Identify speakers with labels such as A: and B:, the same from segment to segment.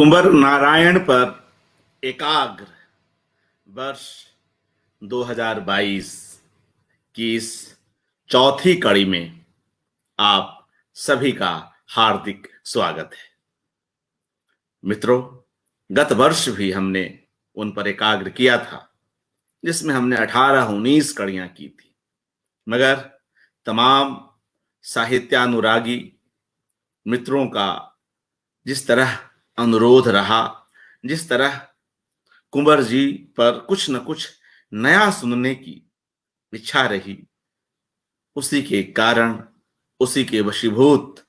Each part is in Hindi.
A: कुंवर नारायण पर एकाग्र वर्ष 2022 की इस चौथी कड़ी में आप सभी का हार्दिक स्वागत है। मित्रों, गत वर्ष भी हमने उन पर एकाग्र किया था जिसमें हमने 18-19 कड़ियां की थी, मगर तमाम साहित्यानुरागी मित्रों का जिस तरह अनुरोध रहा, जिस तरह कुंवर जी पर कुछ न कुछ नया सुनने की इच्छा रही, उसी के कारण, उसी के वशीभूत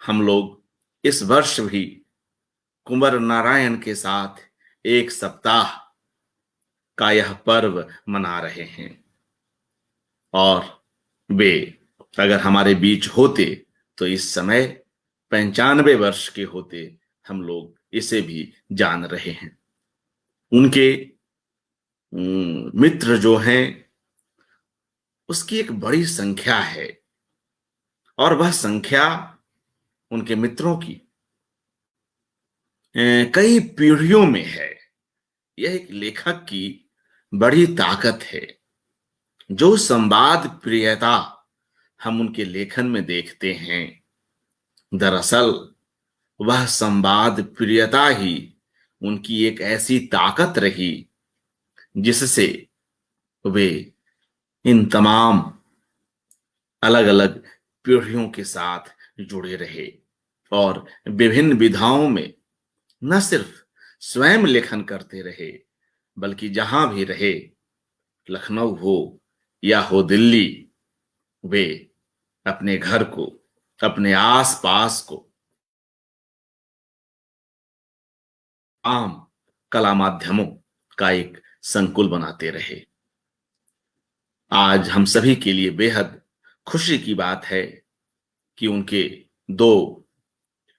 A: हम लोग इस वर्ष भी कुंवर नारायण के साथ एक सप्ताह का यह पर्व मना रहे हैं। और वे अगर हमारे बीच होते तो इस समय 95 वर्ष के होते, हम लोग इसे भी जान रहे हैं। उनके मित्र जो हैं उसकी एक बड़ी संख्या है, और वह संख्या उनके मित्रों की कई पीढ़ियों में है। यह एक लेखक की बड़ी ताकत है। जो संवाद प्रियता हम उनके लेखन में देखते हैं, दरअसल वह संवाद प्रियता ही उनकी एक ऐसी ताकत रही जिससे वे इन तमाम अलग अलग पीढ़ियों के साथ जुड़े रहे और विभिन्न विधाओं में न सिर्फ स्वयं लेखन करते रहे, बल्कि जहां भी रहे, लखनऊ हो या हो दिल्ली, वे अपने घर को, अपने आसपास को आम कला माध्यमों का एक संकुल बनाते रहे। आज हम सभी के लिए बेहद खुशी की बात है कि उनके दो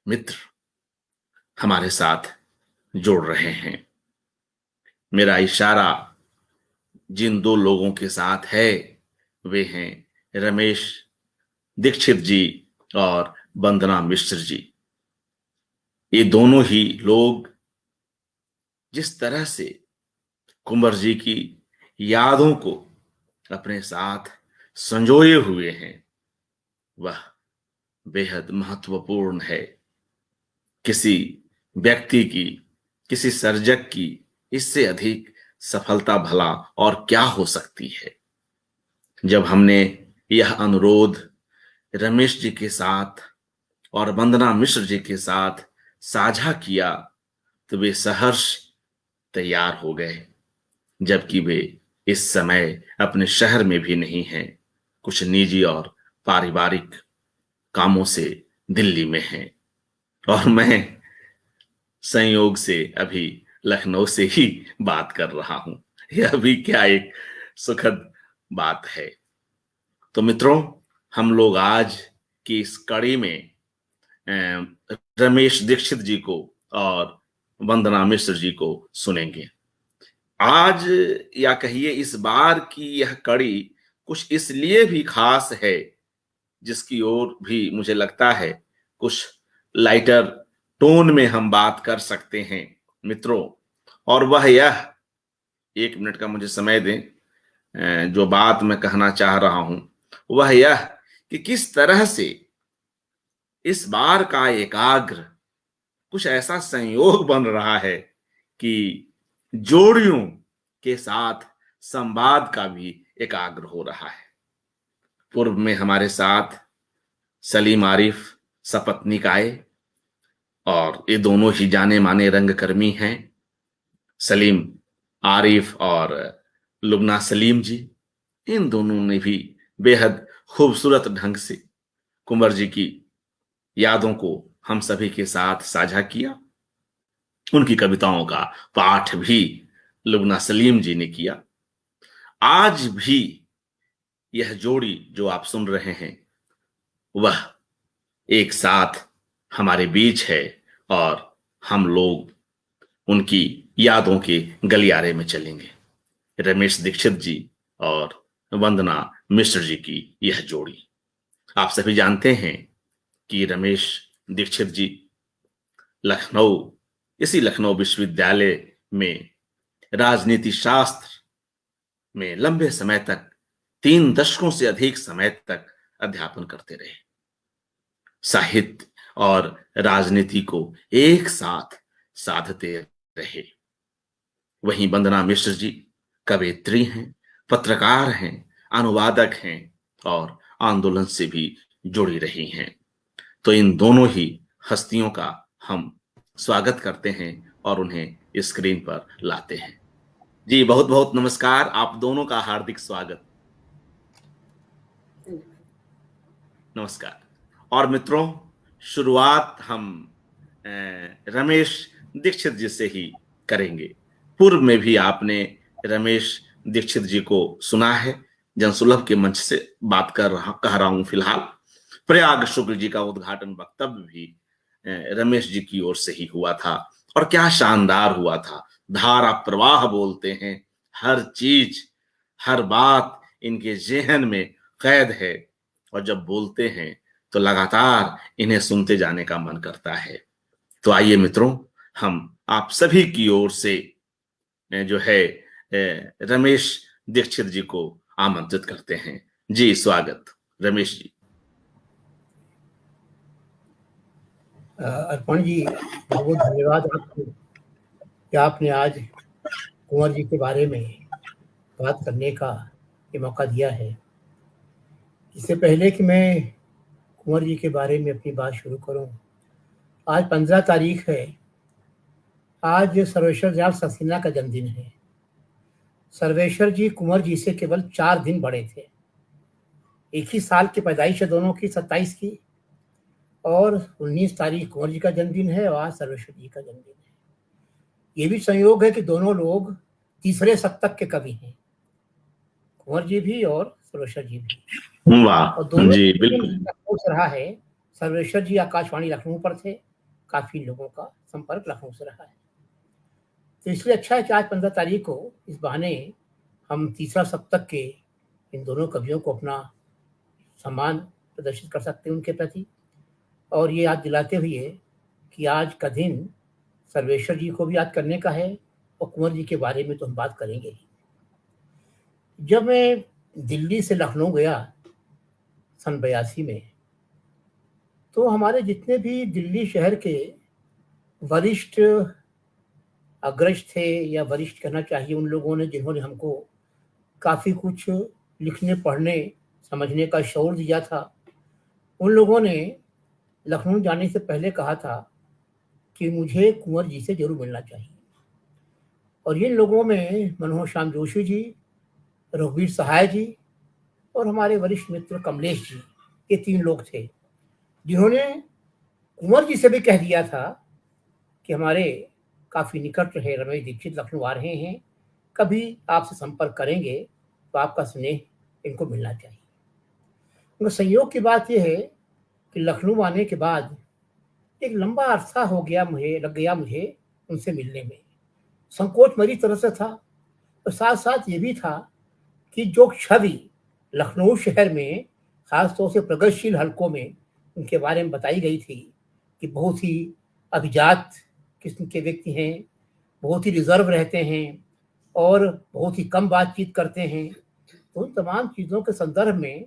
A: मित्र हमारे साथ जुड़ रहे हैं। मेरा इशारा जिन दो लोगों के साथ है वे हैं रमेश दीक्षित जी और वंदना मिश्र जी। ये दोनों ही लोग जिस तरह से कुंवर जी की यादों को अपने साथ संजोए हुए हैं, वह बेहद महत्वपूर्ण है। किसी व्यक्ति की, किसी सर्जक की इससे अधिक सफलता भला और क्या हो सकती है। जब हमने यह अनुरोध रमेश जी के साथ और वंदना मिश्र जी के साथ साझा किया तो वे सहर्ष तैयार हो गए, जबकि वे इस समय अपने शहर में भी नहीं हैं, कुछ निजी और पारिवारिक कामों से दिल्ली में हैं। और मैं संयोग से अभी लखनऊ से ही बात कर रहा हूं। यह भी क्या एक सुखद बात है। तो मित्रों, हम लोग आज की इस कड़ी में रमेश दीक्षित जी को और वंदना मिश्र जी को सुनेंगे। आज या कहिए इस बार की यह कड़ी कुछ इसलिए भी खास है, जिसकी ओर भी मुझे लगता है कुछ लाइटर टोन में हम बात कर सकते हैं मित्रों। और वह यह, 1 मिनट का मुझे समय दें, जो बात मैं कहना चाह रहा हूं वह यह कि किस तरह से इस बार का एकाग्र कुछ ऐसा संयोग बन रहा है कि जोड़ियों के साथ संवाद का भी एकाग्र हो रहा है। पूर्व में हमारे साथ सलीम आरिफ सपत्नीक आए, और ये दोनों ही जाने माने रंगकर्मी हैं, सलीम आरिफ और लुबना सलीम जी। इन दोनों ने भी बेहद खूबसूरत ढंग से कुंवर जी की यादों को हम सभी के साथ साझा किया। उनकी कविताओं का पाठ भी लुबना सलीम जी ने किया। आज भी यह जोड़ी जो आप सुन रहे हैं वह एक साथ हमारे बीच है, और हम लोग उनकी यादों के गलियारे में चलेंगे। रमेश दीक्षित जी और वंदना मिश्र जी की यह जोड़ी। आप सभी जानते हैं कि रमेश दीक्षित जी लखनऊ इसी लखनऊ विश्वविद्यालय में राजनीति शास्त्र में लंबे समय तक 3 दशकों से अधिक समय तक अध्यापन करते रहे। साहित्य और राजनीति को एक साथ साधते रहे। वहीं वंदना मिश्र जी कवयित्री हैं, पत्रकार हैं, अनुवादक हैं और आंदोलन से भी जुड़ी रही हैं। तो इन दोनों ही हस्तियों का हम स्वागत करते हैं और उन्हें स्क्रीन पर लाते हैं। जी बहुत बहुत नमस्कार, आप दोनों का हार्दिक स्वागत। नमस्कार। और मित्रों, शुरुआत हम रमेश दीक्षित जी से ही करेंगे। पूर्व में भी आपने रमेश दीक्षित जी को सुना है, जनसुलभ के मंच से बात कह रहा हूं फिलहाल। प्रयाग शुक्ल जी का उद्घाटन वक्तव्य भी रमेश जी की ओर से ही हुआ था और क्या शानदार हुआ था। धारा प्रवाह बोलते हैं, हर चीज हर बात इनके जेहन में कैद है और जब बोलते हैं तो लगातार इन्हें सुनते जाने का मन करता है। तो आइए मित्रों, हम आप सभी की ओर से जो है रमेश दीक्षित जी को आमंत्रित करते हैं। जी स्वागत रमेश जी।
B: अर्पण जी, बहुत बहुत धन्यवाद आपको कि आपने आज कुंवर जी के बारे में बात करने का ये मौका दिया है। इससे पहले कि मैं कुंवर जी के बारे में अपनी बात शुरू करूं, आज 15 तारीख है। आज सर्वेश्वर दयाल सक्सेना का जन्मदिन है। सर्वेश्वर जी कुंवर जी से केवल 4 दिन बड़े थे। एक ही साल की पैदाइश है दोनों की, 27 की, और 19 तारीख कुंवर जी का जन्मदिन है और आज सर्वेश्वर जी का जन्मदिन है। ये भी संयोग है कि दोनों लोग तीसरे शतक के कवि हैं, कुंवर जी भी और सर्वेश्वर जी भी।
A: वाह
B: और दोनों
A: जी
B: का
A: बिल्कुल।
B: लखनऊ से रहा है। सर्वेश्वर जी आकाशवाणी लखनऊ पर थे, काफी लोगों का संपर्क लखनऊ से रहा है। तो इसलिए अच्छा है कि आज 15 तारीख को इस बहाने हम तीसरा सप्तक के इन दोनों कवियों को अपना सम्मान प्रदर्शित कर सकते हैं उनके प्रति, और ये याद दिलाते हुए कि आज का दिन सर्वेश्वर जी को भी याद करने का है और कुंवर जी के बारे में तो हम बात करेंगे ही। जब मैं दिल्ली से लखनऊ गया सन 82 में, तो हमारे जितने भी दिल्ली शहर के वरिष्ठ अग्रज थे, या वरिष्ठ कहना चाहिए, उन लोगों ने जिन्होंने हमको काफ़ी कुछ लिखने पढ़ने समझने का शौर दिया था, उन लोगों ने लखनऊ जाने से पहले कहा था कि मुझे कुंवर जी से जरूर मिलना चाहिए। और इन लोगों में मनोहर श्याम जोशी जी, रघुवीर सहाय जी और हमारे वरिष्ठ मित्र कमलेश जी, ये 3 लोग थे जिन्होंने कुंवर जी से भी कह दिया था कि हमारे काफ़ी निकट रहे रमेश दीक्षित लखनऊ आ रहे हैं, कभी आपसे संपर्क करेंगे तो आपका स्नेह इनको मिलना चाहिए। मगर संयोग की बात यह है कि लखनऊ आने के बाद एक लंबा अरसा लग गया मुझे उनसे मिलने में। संकोच मेरी तरफ से था और साथ साथ ये भी था कि जो छवि लखनऊ शहर में खासतौर से प्रगतिशील हलकों में उनके बारे में बताई गई थी कि बहुत ही अभिजात किस्म के व्यक्ति हैं, बहुत ही रिजर्व रहते हैं और बहुत ही कम बातचीत करते हैं, तो उन तमाम चीज़ों के संदर्भ में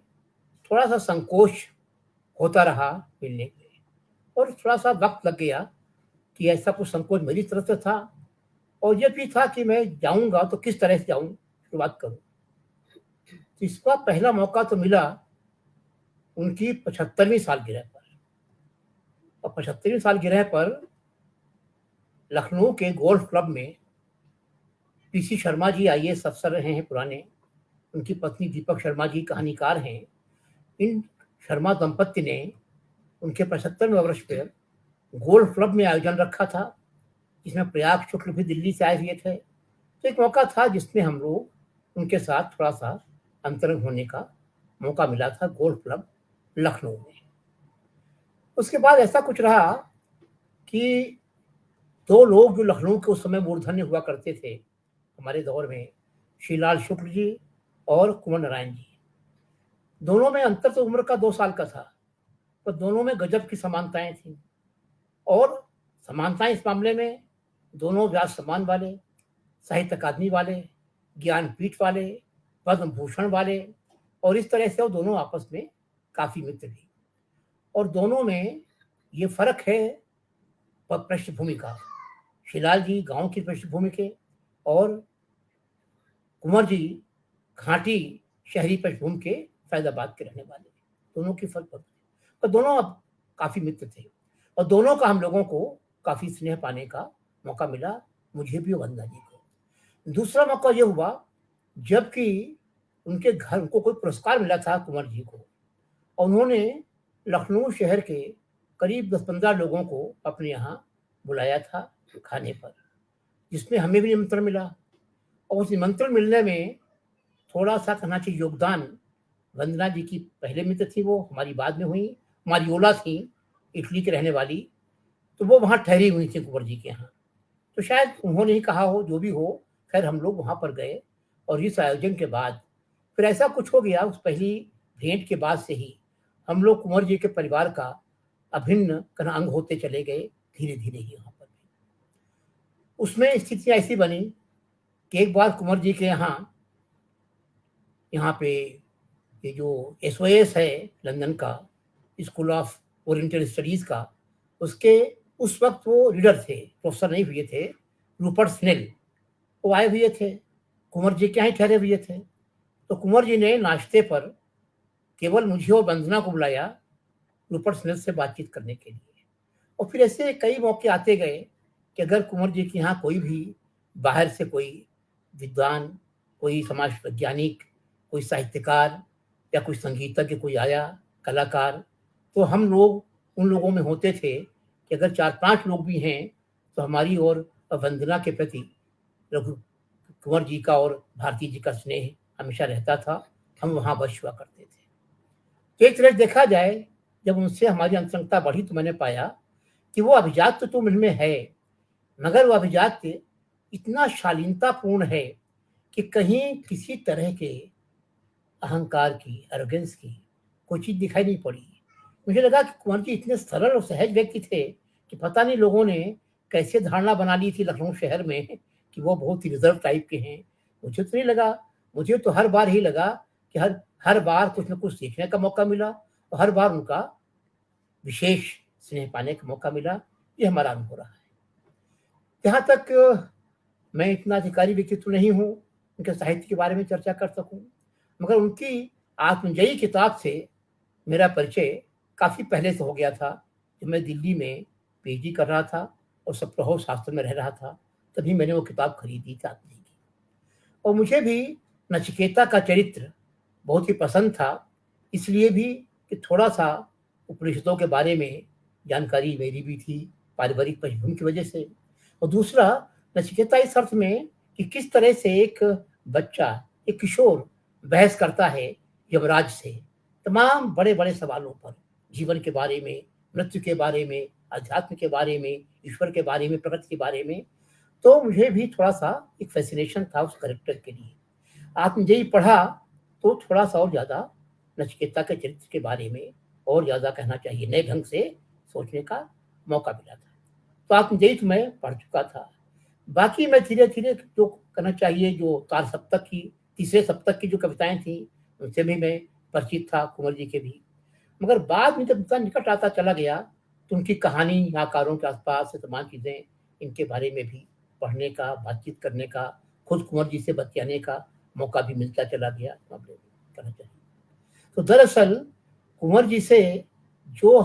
B: थोड़ा सा संकोच होता रहा मिलने में, और थोड़ा सा वक्त लग गया कि ऐसा कुछ संकोच मेरी तरफ से था, और ये भी था कि मैं जाऊंगा तो किस तरह से जाऊं, शुरुआत करूं। तो इसका पहला मौका तो मिला उनकी 75वीं सालगिरह पर, और 75वीं सालगिरह पर लखनऊ के गोल्फ क्लब में पीसी शर्मा जी आईएएस अफसर रहे हैं पुराने, उनकी पत्नी दीपक शर्मा जी कहानीकार हैं। इन शर्मा दंपत्ति ने उनके 75वें वर्ष पर गोल्फ क्लब में आयोजन रखा था, जिसमें प्रयाग शुक्ल भी दिल्ली से आए हुए थे। तो एक मौका था जिसमें हम लोग उनके साथ थोड़ा सा अंतरंग होने का मौका मिला था गोल्फ क्लब लखनऊ में। उसके बाद ऐसा कुछ रहा कि 2 लोग जो लखनऊ के उस समय मूर्धन्य हुआ करते थे हमारे दौर में, श्रीलाल शुक्ल जी और कुंवर नारायण जी, दोनों में अंतर तो उम्र का 2 साल का था, पर दोनों में गजब की समानताएं थी। और समानताएं इस मामले में दोनों व्यास सम्मान वाले, साहित्य अकादमी वाले, ज्ञानपीठ वाले, पद्म भूषण वाले, और इस तरह से वो दोनों आपस में काफी मित्र भी। और दोनों में ये फर्क है पृष्ठभूमि का। शिलाल जी गांव की पृष्ठभूमि के और कुंवर जी घाटी शहरी पृष्ठभूमि के फैजाबाद के रहने वाले, दोनों की फर्क पड़ती है। और दोनों अब काफी मित्र थे और दोनों का हम लोगों को काफी स्नेह पाने का मौका मिला, मुझे भी और वंदना जी को। दूसरा मौका यह हुआ जबकि उनके घर उनको कोई पुरस्कार मिला था कुंवर जी को, और उन्होंने लखनऊ शहर के करीब 10-15 लोगों को अपने यहाँ बुलाया था खाने पर, जिसमें हमें भी निमंत्रण मिला। और उस निमंत्रण मिलने में थोड़ा सा कहना चाहिए योगदान वंदना जी की पहले मित्र थी, वो हमारी बाद में हुई, हमारी ओला थी इटली के रहने वाली, तो वो वहाँ ठहरी हुई थी कुंवर जी के यहाँ। तो शायद उन्होंने ही कहा हो, जो भी हो, खैर हम लोग वहाँ पर गए। और इस आयोजन के बाद फिर ऐसा कुछ हो गया, उस पहली भेंट के बाद से ही हम लोग कुंवर जी के परिवार का अभिन्न अंग होते चले गए, धीरे धीरे ही वहाँ पर भी। उसमें स्थिति ऐसी बनी कि एक बार कुंवर जी के यहाँ पे ये जो SOS है लंदन का, स्कूल ऑफ ओरिएंटल स्टडीज का, उसके उस वक्त वो रीडर थे, प्रोफेसर नहीं हुए थे, रूपर्ट स्नेल, वो आए हुए थे, कुंवर जी के यहाँ ठहरे हुए थे। तो कुंवर जी ने नाश्ते पर केवल मुझे और वंदना को बुलाया रूपर्ट स्नेल से बातचीत करने के लिए। और फिर ऐसे कई मौके आते गए कि अगर कुंवर जी के यहाँ कोई भी बाहर से कोई विद्वान, कोई समाज वैज्ञानिक, कोई साहित्यकार या कोई संगीतज्ञ कोई आया, कलाकार, तो हम लोग उन लोगों में होते थे कि अगर 4-5 लोग भी हैं तो हमारी और वंदना के प्रति रघु कुंवर जी का और भारती जी का स्नेह हमेशा रहता था, हम वहाँ वश हुआ करते थे। तो एक तरह देखा जाए, जब उनसे हमारी अंतरंगता बढ़ी तो मैंने पाया कि वो अभिजात्य तो मुझ में है, मगर वो अभिजात्य इतना शालीनतापूर्ण है कि कहीं किसी तरह के अहंकार की, एरोगेंस की कोई चीज दिखाई नहीं पड़ी। मुझे लगा कि कुंवर जी इतने सरल और सहज व्यक्ति थे कि पता नहीं लोगों ने कैसे धारणा बना ली थी लखनऊ शहर में कि वो बहुत ही रिजर्व टाइप के हैं। मुझे तो नहीं लगा, मुझे तो हर बार ही लगा कि हर बार कुछ न कुछ सीखने का मौका मिला और हर बार उनका विशेष स्नेह पाने का मौका मिला। ये हमारा अनुभव रहा है। जहाँ तक मैं इतना अधिकारी व्यक्तित्व नहीं हूँ उनके साहित्य के बारे में चर्चा कर सकूं, मगर उनकी आत्मजयी किताब से मेरा परिचय काफी पहले से हो गया था। जब मैं दिल्ली में PhD कर रहा था और सप्ताह शास्त्र में रह रहा था, तभी मैंने वो किताब खरीदी थी आत्मजयी की। और मुझे भी नचिकेता का चरित्र बहुत ही पसंद था, इसलिए भी कि थोड़ा सा उपनिषदों के बारे में जानकारी मेरी भी थी पारिवारिक पृष्ठभूमि की वजह से। और दूसरा, नचिकेता इस अर्थ में कि किस तरह से एक बच्चा, एक किशोर बहस करता है यमराज से तमाम बड़े बड़े सवालों पर, जीवन के बारे में, मृत्यु के बारे में, अध्यात्म के बारे में, ईश्वर के बारे में, प्रकृति के बारे में। तो मुझे भी थोड़ा सा एक फैसिनेशन था उस कैरेक्टर के लिए। आत्मजयी पढ़ा तो थोड़ा सा और ज्यादा नचिकेता के चरित्र के बारे में और ज्यादा कहना चाहिए नए ढंग से सोचने का मौका मिला था। तो आत्मजयी तो मैं पढ़ चुका था। बाकी मैं धीरे धीरे जो कहना चाहिए, जो तार सप्तक की, तीसरे सप्तक की जो कविताएं थी, उनसे भी मैं परिचित था, कुंवर जी के भी। मगर बाद में जब इतना निकट आता चला गया तो उनकी कहानी, आकारों के आसपास तमाम चीजें, इनके बारे में भी पढ़ने का, बातचीत करने का, खुद कुंवर जी से बतियाने का मौका भी मिलता चला गया मामले में कहना चाहिए। तो दरअसल कुंवर जी से जो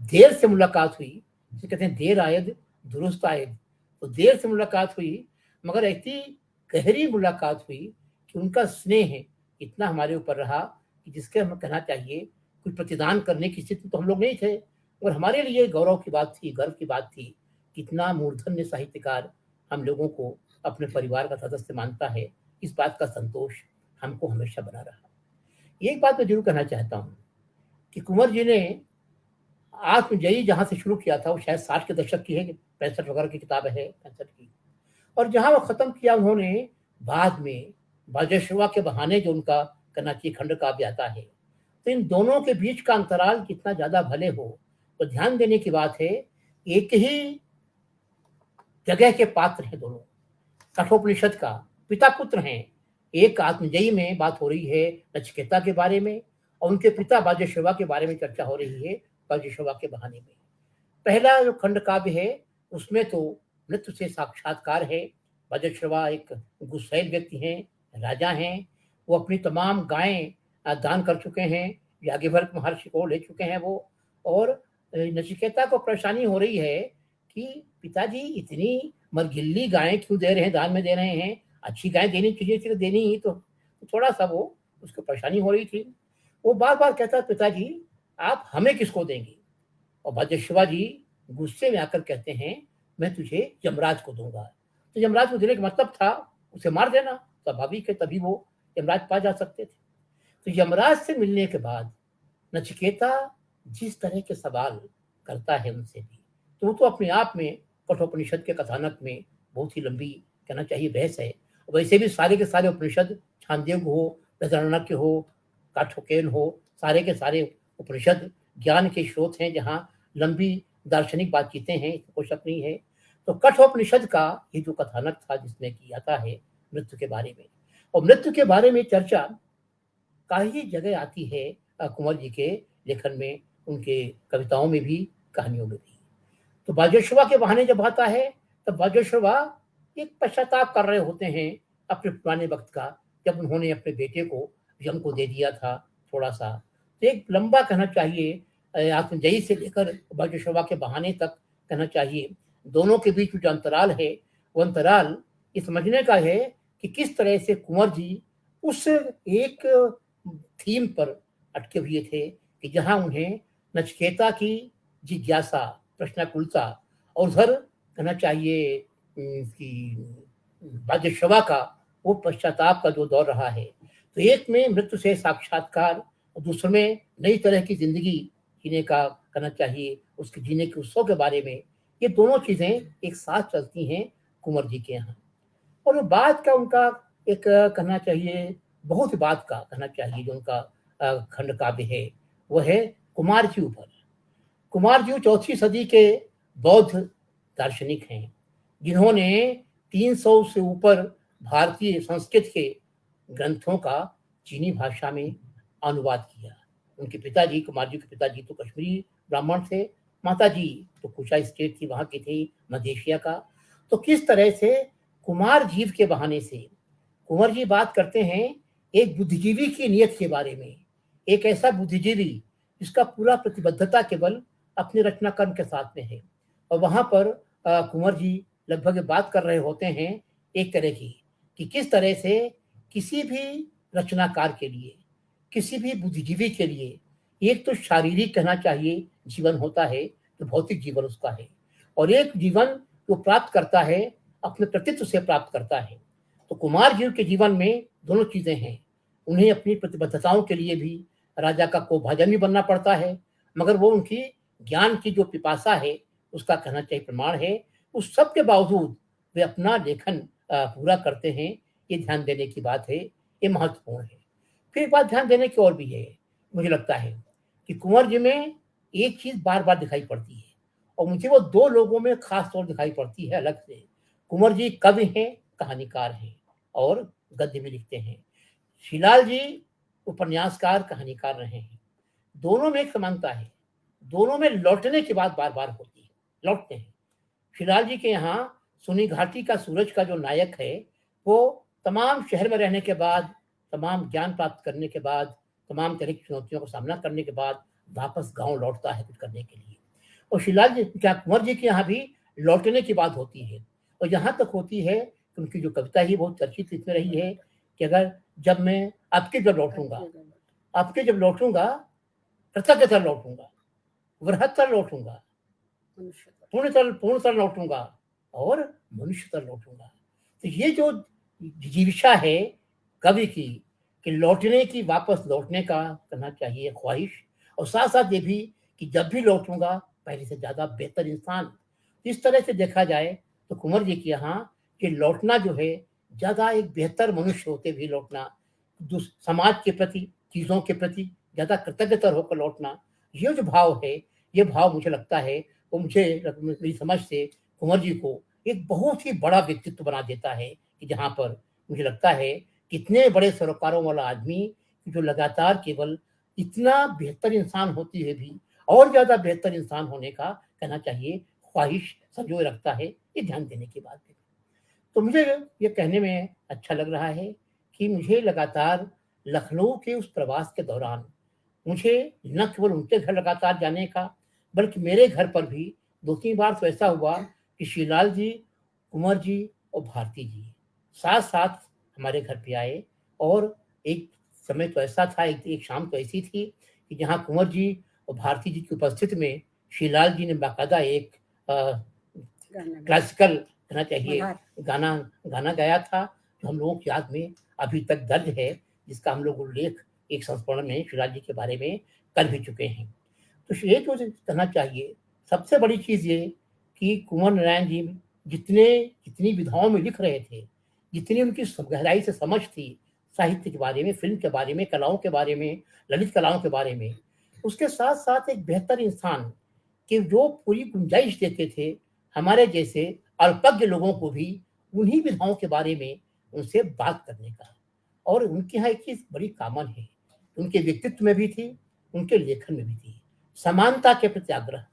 B: देर से मुलाकात हुई, जिसे कहते हैं देर आयद दुरुस्त आयद, तो देर से मुलाकात हुई मगर इतनी गहरी मुलाकात हुई कि उनका स्नेह इतना हमारे ऊपर रहा कि जिसके हमें कहना चाहिए कोई प्रतिदान करने की स्थिति तो हम लोग नहीं थे, और हमारे लिए गौरव की बात थी, गर्व की बात थी, कितना मूर्धन्य साहित्यकार हम लोगों को अपने परिवार का सदस्य मानता है। इस बात का संतोष हमको हमेशा बना रहा। एक बात मैं जरूर कहना चाहता हूँ कि कुंवर जी ने आत्मजयी जहां से शुरू किया था वो शायद 60 के दशक की है, 65 वगैरह की किताब है, 65 की, और जहां वो खत्म किया उन्होंने बाद में बाजेश्वा के बहाने जो उनका कनाची खंड काव्य आता है, तो इन दोनों के बीच का अंतराल कितना ज्यादा भले हो तो ध्यान देने की बात है। एक ही जगह के पात्र हैं दोनों। कठोपनिषद का पिता पुत्र हैं। एक आत्मजयी में बात हो रही है नचिकेता के बारे में, और उनके पिता बाजश्रवा के बारे में चर्चा हो रही है बाजश्रवा के बहाने में। पहला जो खंड काव्य है उसमें तो मृत्यु से साक्षात्कार है। बाजश्रवा एक गुस्सैल व्यक्ति हैं, राजा हैं। वो अपनी तमाम गायें दान कर चुके हैं, याज्ञवल्क्य महर्षि को ले चुके हैं वो। और नचिकेता को परेशानी हो रही है कि पिताजी इतनी मरगिल्ली गायें क्यों दे रहे हैं, दान में दे रहे हैं, अच्छी गाय देनी चाहिए थी, देनी ही तो थोड़ा सा वो उसको परेशानी हो रही थी। वो बार बार कहता पिताजी आप हमें किसको देंगे, और बाजश्रवा जी गुस्से में आकर कहते हैं मैं तुझे यमराज को दूंगा। तो यमराज को देने का मतलब था उसे मार देना, स्वाभाविक है, तभी वो यमराज पा जा सकते थे। तो यमराज से मिलने के बाद नचिकेता जिस तरह के सवाल करता है उनसे भी, तो वो तो अपने आप में कठोपनिषद के कथानक में बहुत ही लंबी कहना चाहिए बहस है। वैसे भी सारे के सारे उपनिषद, छांदोग्य हो, बृहदारण्यक हो, काठोकेन हो, सारे के सारे उपनिषद ज्ञान के स्रोत हैं, जहाँ लंबी दार्शनिक बातचीतें हैं, कोई शक नहीं है। तो कठोपनिषद का ये जो कथानक था जिसमें कि आता है मृत्यु के बारे में, और मृत्यु के बारे में चर्चा कई जगह आती है कुंवर जी के लेखन में, उनके कविताओं में भी, कहानियों में भी। तो बाजश्रवा के बहाने जब आता है तब बाजश्रवा एक पश्चाताप कर रहे होते हैं अपने पुराने वक्त का, जब उन्होंने अपने बेटे को यम को दे दिया था थोड़ा सा। तो एक लंबा कहना चाहिए आत्मजयी से लेकर बाजश्रवा के बहाने तक कहना चाहिए, दोनों के बीच जो अंतराल है वो अंतराल ये समझने का है कि किस तरह से कुंवर जी उस एक थीम पर अटके हुए थे कि जहां उन्हें नचिकेता की जिज्ञासा, प्रश्नाकुलता, और उधर कहना चाहिए कि बाजश्रवा का वो पश्चाताप का जो दौर रहा है। तो एक में मृत्यु से साक्षात्कार, और दूसरे में नई तरह की जिंदगी जीने का कहना चाहिए, उसके जीने के उत्सव के बारे में। ये दोनों चीजें एक साथ चलती हैं कुंवर जी के यहाँ। और वो बात का उनका एक कहना चाहिए, बहुत बात का कहना चाहिए जो उनका खंड काव्य है वो है कुमार जी ऊपर। कुमार जी 4वीं सदी के बौद्ध दार्शनिक हैं, जिन्होंने 300 से ऊपर भारतीय संस्कृत के ग्रंथों का चीनी भाषा में अनुवाद किया। उनके पिताजी, कुमार जी के पिताजी तो कश्मीरी ब्राह्मण थे, माताजी तो कुशा स्टेट थी, वहां की थी, मध्य एशिया का। तो किस तरह से कुमार जीव के बहाने से कुंवर जी बात करते हैं एक बुद्धिजीवी की नियत के बारे में, एक ऐसा बुद्धिजीवी जिसका पूरा प्रतिबद्धता केवल अपने रचनाकर्म के साथ में है। और वहां पर कुंवर जी लगभग बात कर रहे होते हैं एक तरह की कि किस तरह से किसी भी रचनाकार के लिए, किसी भी बुद्धिजीवी के लिए एक तो शारीरिक कहना चाहिए जीवन होता है, तो भौतिक जीवन उसका है, और एक जीवन जो प्राप्त करता है अपने कृतित्व से प्राप्त करता है। तो कुमार जी के जीवन में दोनों चीजें हैं। उन्हें अपनी प्रतिबद्धताओं के लिए भी राजा का कोभाजन भी बनना पड़ता है, मगर वो उनकी ज्ञान की जो पिपासा है उसका कहना चाहिए प्रमाण है। उस सब के बावजूद वे अपना लेखन पूरा करते हैं। ये ध्यान देने की बात है, ये महत्वपूर्ण है। फिर एक बात ध्यान देने की और भी है, मुझे लगता है कि कुंवर जी में एक चीज बार बार दिखाई पड़ती है, और मुझे वो दो लोगों में खास तौर दिखाई पड़ती है अलग से। कुंवर जी कवि हैं, कहानीकार हैं, और गद्य भी लिखते हैं। शिलाल जी उपन्यासकार, कहानीकार रहे हैं। दोनों में एक समानता है, दोनों में लौटने की बात बार बार होती है, लौटते हैं। शिलाल जी के यहाँ सुनी घाटी का सूरज का जो नायक है वो तमाम शहर में रहने के बाद, तमाम ज्ञान प्राप्त करने के बाद, तमाम तरह की चुनौतियों का सामना करने के बाद वापस गांव लौटता है कुछ करने के लिए। और शिलाल जी, क्या कुंवर जी के यहाँ भी लौटने की बात होती है, और यहाँ तक होती है कि उनकी जो कविता ही बहुत चर्चित इसमें रही है कि अगर जब मैं आपके जब लौटूंगा, आपके जब लौटूंगा, कृतज्ञता लौटूंगा, वृहत्तर लौटूंगा, पूर्णतर लौटूंगा, और मनुष्यतर लौटूंगा। तो ये जो जिज्ञासा है कवि की कि लौटने की, वापस लौटने का करना चाहिए ख्वाहिश, और साथ साथ ये भी कि जब भी लौटूंगा पहले से ज्यादा बेहतर इंसान। इस तरह से देखा जाए तो कुंवर जी के यहाँ कि लौटना जो है ज्यादा एक बेहतर मनुष्य होते हुए लौटना, समाज के प्रति, चीजों के प्रति ज्यादा कृतज्ञता होकर लौटना, ये जो भाव है, ये भाव मुझे लगता है वो मुझे, मेरी समझ से कुंवर जी को एक बहुत ही बड़ा व्यक्तित्व बना देता है कि जहाँ पर मुझे लगता है कि इतने बड़े सरोकारों वाला आदमी जो लगातार केवल इतना बेहतर इंसान होते हुए भी और ज़्यादा बेहतर इंसान होने का कहना चाहिए ख्वाहिश संजोए रखता है, ये ध्यान देने की बात है। तो मुझे ये कहने में अच्छा लग रहा है कि मुझे लगातार लखनऊ के उस प्रवास के दौरान मुझे न केवल उनके घर लगातार जाने का, बल्कि मेरे घर पर भी 2-3 बार तो ऐसा हुआ कि श्रीलाल जी, कुंवर जी और भारती जी साथ-साथ हमारे घर पे आए और एक समय तो ऐसा था, एक शाम तो ऐसी थी कि जहाँ कुंवर जी और भारती जी की उपस्थिति में श्रीलाल जी ने बाकायदा एक क्लासिकल कहना चाहिए गाना गाना गाया था, जो हम लोगों की याद में अभी तक दर्ज है, जिसका हम लोग उल्लेख एक संस्मरण में श्रीलाल जी के बारे में कर भी चुके हैं। तो ये जो कहना चाहिए, सबसे बड़ी चीज़ ये कि कुंवर नारायण जी जितनी विधाओं में लिख रहे थे, जितनी उनकी गहराई से समझ थी, साहित्य के बारे में, फ़िल्म के बारे में, कलाओं के बारे में, ललित कलाओं के बारे में, उसके साथ-साथ एक बेहतर इंसान कि जो पूरी गुंजाइश देते थे, हमारे जैसे अल्पज्ञ लोगों को भी उन्हीं विधाओं के बारे में उनसे बात करने का। और उनके यहाँ एक चीज़ बड़ी कॉमन है, उनके व्यक्तित्व में भी थी, उनके लेखन में भी थी, समानता के प्रति आग्रह।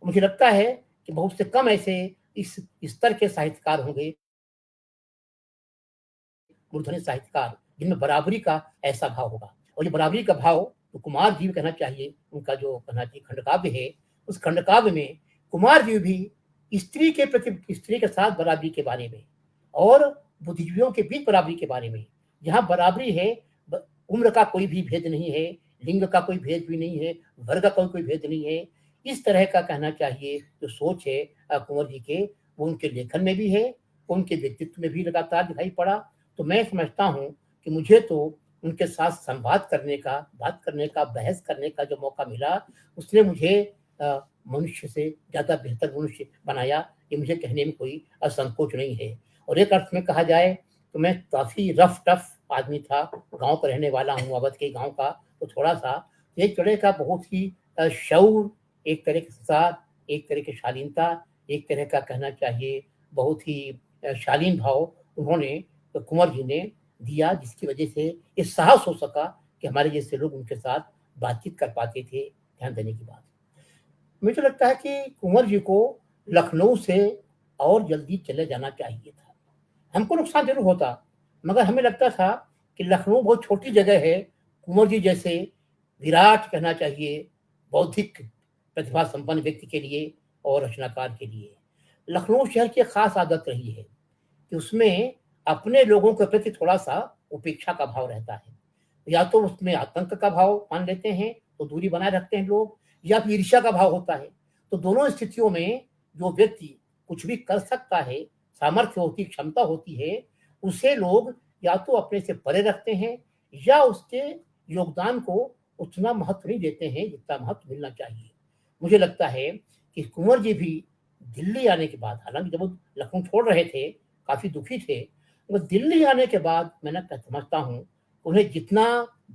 B: मुझे लगता है कि बहुत से कम ऐसे इस स्तर के साहित्यकार होंगे, मूर्धन्य साहित्यकार, जिनमें बराबरी का ऐसा भाव होगा। और ये बराबरी का भाव तो कुमार जी भी कहना चाहिए, उनका जो कहना चाहिए खंडकाव्य है, उस खंडकाव्य में कुमार जी भी स्त्री के प्रति, स्त्री के साथ बराबरी के बारे में और बुद्धिजीवियों के बीच बराबरी के बारे में, जहाँ बराबरी है, उम्र का कोई भी भेद नहीं है, लिंग का कोई भेद भी नहीं है, वर्ग का कोई भेद नहीं है। इस तरह का कहना चाहिए जो सोच है कुंवर जी के, वो उनके लेखन में भी है, उनके व्यक्तित्व में भी लगातार दिखाई पड़ा। तो मैं समझता हूँ कि मुझे तो उनके साथ संवाद करने का, बात करने का, बहस करने का जो मौका मिला, उसने मुझे मनुष्य से ज़्यादा बेहतर मनुष्य बनाया, ये मुझे कहने में कोई संकोच नहीं है। और एक अर्थ में कहा जाए तो मैं काफ़ी रफ टफ आदमी था, गाँव का रहने वाला हूँ, अवध के गाँव का, तो थोड़ा-सा एक तरह का बहुत ही शौर, एक तरह के साथ, एक तरह की शालीनता, एक तरह का कहना चाहिए बहुत ही शालीन भाव उन्होंने, तो कुंवर जी ने दिया, जिसकी वजह से ये साहस हो सका कि हमारे जैसे लोग उनके साथ बातचीत कर पाते थे। ध्यान देने की बात। मुझे लगता है कि कुंवर जी को लखनऊ से और जल्दी चले जाना चाहिए था। हमको नुकसान ज़रूर होता, मगर हमें लगता था कि लखनऊ बहुत छोटी जगह है, कुंवर जी जैसे विराट कहना चाहिए बौद्धिक प्रतिभा संपन्न व्यक्ति के लिए और रचनाकार के लिए। लखनऊ शहर की एक खास आदत रही है कि उसमें अपने लोगों के प्रति थोड़ा-सा उपेक्षा का भाव रहता है। या तो उसमें आतंक का भाव मान लेते हैं, तो दूरी बनाए रखते हैं लोग, या फिर ईर्ष्या का भाव होता है। तो दोनों स्थितियों में जो व्यक्ति कुछ भी कर सकता है, सामर्थ्य होती, क्षमता होती है, उसे लोग या तो अपने से परे रखते हैं या उसके योगदान को उतना महत्व नहीं देते हैं जितना महत्व मिलना चाहिए। मुझे लगता है कि कुंवर जी भी दिल्ली आने के बाद, हालाँकि जब वो लखनऊ छोड़ रहे थे, काफ़ी दुखी थे, मगर दिल्ली आने के बाद मैं समझता हूँ, उन्हें जितना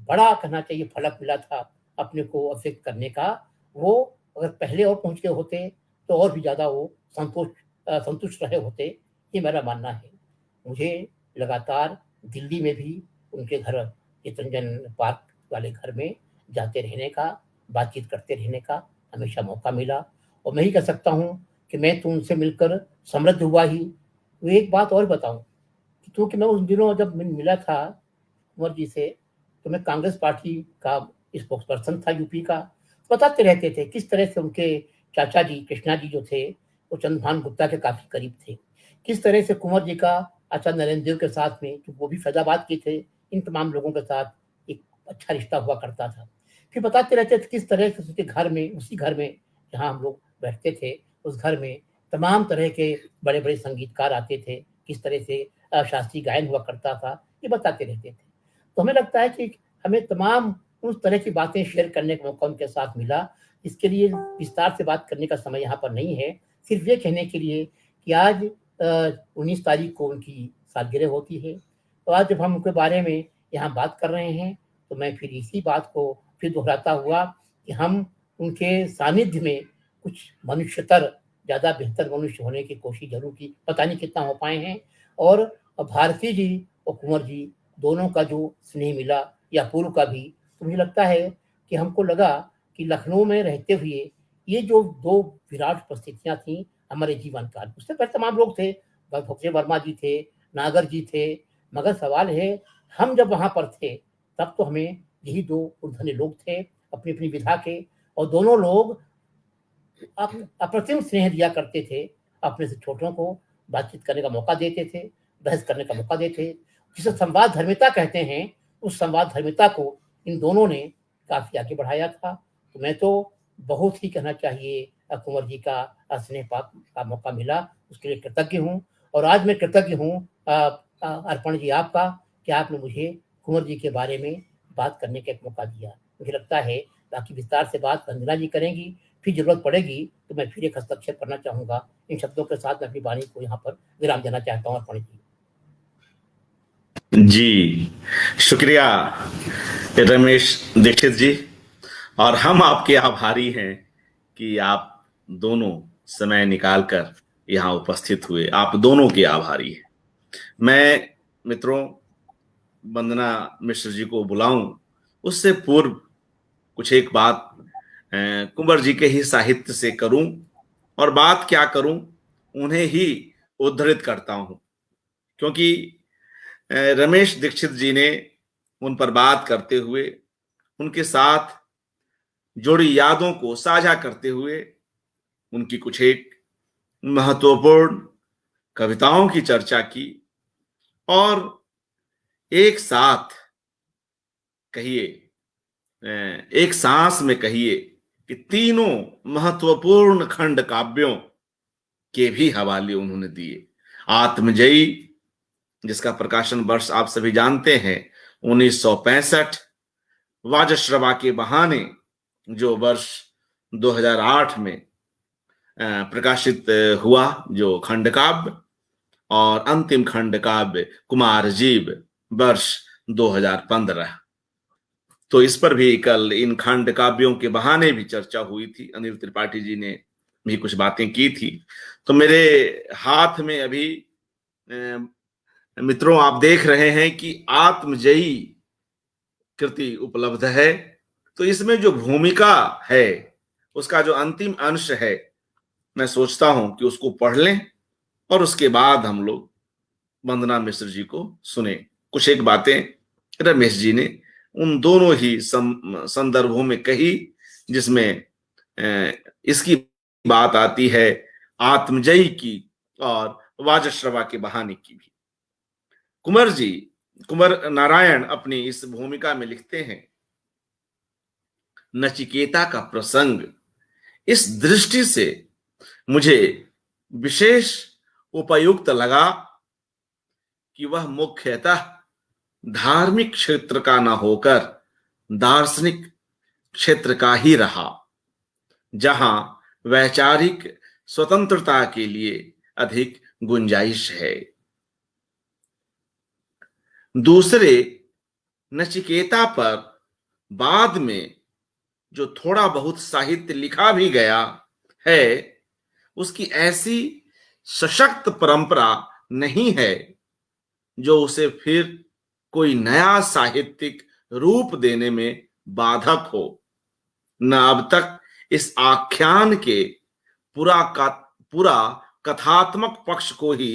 B: बड़ा कहना चाहिए फलक मिला था अपने को अभिव्यक्त करने का, वो अगर पहले और पहुँच गए होते, तो और भी ज़्यादा वो संतुष्ट रहे होते, ये मेरा मानना है। मुझे लगातार दिल्ली में भी उनके घर, चित्तरंजन पार्क वाले घर में जाते रहने का, बातचीत करते रहने का हमेशा मौका मिला, और मैं ही कह सकता हूँ कि मैं तो उनसे मिलकर समृद्ध हुआ ही। तो एक बात और बताऊँ, क्योंकि मैं उस दिनों जब मिला था कुंवर जी से, तो मैं कांग्रेस पार्टी का स्पोक्सपर्सन था यूपी का। बताते रहते थे किस तरह से उनके चाचा जी कृष्णा जी जो थे, वो चंद्रभान गुप्ता के काफ़ी करीब थे। किस तरह से कुंवर जी का आचार्य नरेंद्र देव के साथ में, वो भी फैज़ाबाद के थे, इन तमाम लोगों के साथ एक अच्छा रिश्ता हुआ करता था। फिर बताते रहते थे किस तरह से उसके घर में, उसी घर में जहाँ हम लोग बैठते थे, उस घर में तमाम तरह के बड़े-बड़े संगीतकार आते थे, किस तरह से शास्त्रीय गायन हुआ करता था, ये बताते रहते थे। तो हमें लगता है कि हमें तमाम उस तरह की बातें शेयर करने का मौका उनके साथ मिला। इसके लिए विस्तार से बात करने का समय यहाँ पर नहीं है। सिर्फ़ ये कहने के लिए कि आज 19 तारीख को उनकी सालगिरह होती है। तो आज जब हम उनके बारे में यहाँ बात कर रहे हैं, तो मैं फिर इसी बात को फिर दोहराता हुआ कि हम उनके सानिध्य में कुछ मनुष्यतर ज़्यादा बेहतर मनुष्य होने की कोशिश जरूर की, पता नहीं कितना हो पाए हैं। और भारती जी और कुंवर जी दोनों का जो स्नेह मिला, या पूर्व का भी, तो मुझे लगता है कि हमको लगा कि लखनऊ में रहते हुए ये जो दो विराट परिस्थितियां थी हमारे जीवन काल, उससे पहले तमाम लोग थे, भक्ति वर्मा जी थे, नागर जी थे, मगर सवाल है हम जब वहां पर थे तब तो हमें यही दो उर्धन्य लोग थे अपनी अपनी विधा के, और दोनों लोग अप्रतिम स्नेह दिया करते थे। अपने से छोटों को बातचीत करने का मौका देते थे, बहस करने का मौका देते थे, जिसे संवाद धर्मिता कहते हैं। उस संवाद धर्मिता को इन दोनों ने काफी आगे बढ़ाया था। तो मैं तो बहुत ही कहना चाहिए कुंवर जी का स्नेह का मौका मिला, उसके लिए कृतज्ञ हूँ। और आज मैं कृतज्ञ हूँ अर्पण जी आपका, कि आपने मुझे कुंवर जी के बारे में बात करने का एक मौका दिया। मुझे लगता है बाकी विस्तार से बात वंदना जी करेंगी, फिर जरूरत पड़ेगी तो मैं फिर एक हस्तक्षेप करना चाहूंगा। इन शब्दों के साथ मैं अपनी वाणी को यहाँ पर विराम देना चाहता हूँ अर्पण जी।
A: जी, शुक्रिया रमेश दीक्षित जी। और हम आपके आभारी हैं कि आप दोनों समय निकालकर यहाँ उपस्थित हुए, आप दोनों के आभारी हैं। मैं मित्रों वंदना मिश्र जी को बुलाऊं उससे पूर्व कुछ एक बात कुंवर जी के ही साहित्य से करूं, और बात क्या करूं उन्हें ही उद्धृत करता हूं, क्योंकि रमेश दीक्षित जी ने उन पर बात करते हुए उनके साथ जुड़ी यादों को साझा करते हुए उनकी कुछ एक महत्वपूर्ण कविताओं की चर्चा की, और एक साथ कहिए एक सांस में कहिए कि तीनों महत्वपूर्ण खंड काव्यों के भी हवाले उन्होंने दिए। आत्मजयी, जिसका प्रकाशन वर्ष आप सभी जानते हैं 1965, वाजश्रवा के बहाने जो वर्ष 2008 में प्रकाशित हुआ जो खंड काव्य, और अंतिम खंड काव्य कुमार जीव वर्ष 2015। तो इस पर भी कल इन खंड काव्यों के बहाने भी चर्चा हुई थी, अनिल त्रिपाठी जी ने भी कुछ बातें की थी। तो मेरे हाथ में अभी मित्रों आप देख रहे हैं कि आत्मजयी कृति उपलब्ध है। तो इसमें जो भूमिका है उसका जो अंतिम अंश है, मैं सोचता हूं कि उसको पढ़ लें और उसके बाद हम लोग वंदना मिश्र जी को सुने। कुछ एक बातें रमेश जी ने उन दोनों ही संदर्भों में कही, जिसमें इसकी बात आती है आत्मजयी की और वाजश्रवा के बहाने की भी। कुंवर नारायण अपनी इस भूमिका में लिखते हैं, नचिकेता का प्रसंग इस दृष्टि से मुझे विशेष उपयुक्त लगा कि वह मुख्यतः धार्मिक क्षेत्र का न होकर दार्शनिक क्षेत्र का ही रहा, जहां वैचारिक स्वतंत्रता के लिए अधिक गुंजाइश है। दूसरे, नचिकेता पर बाद में जो थोड़ा बहुत साहित्य लिखा भी गया है, उसकी ऐसी सशक्त परंपरा नहीं है जो उसे फिर कोई नया साहित्यिक रूप देने में बाधक हो। न अब तक इस आख्यान के पूरा कथात्मक पक्ष को ही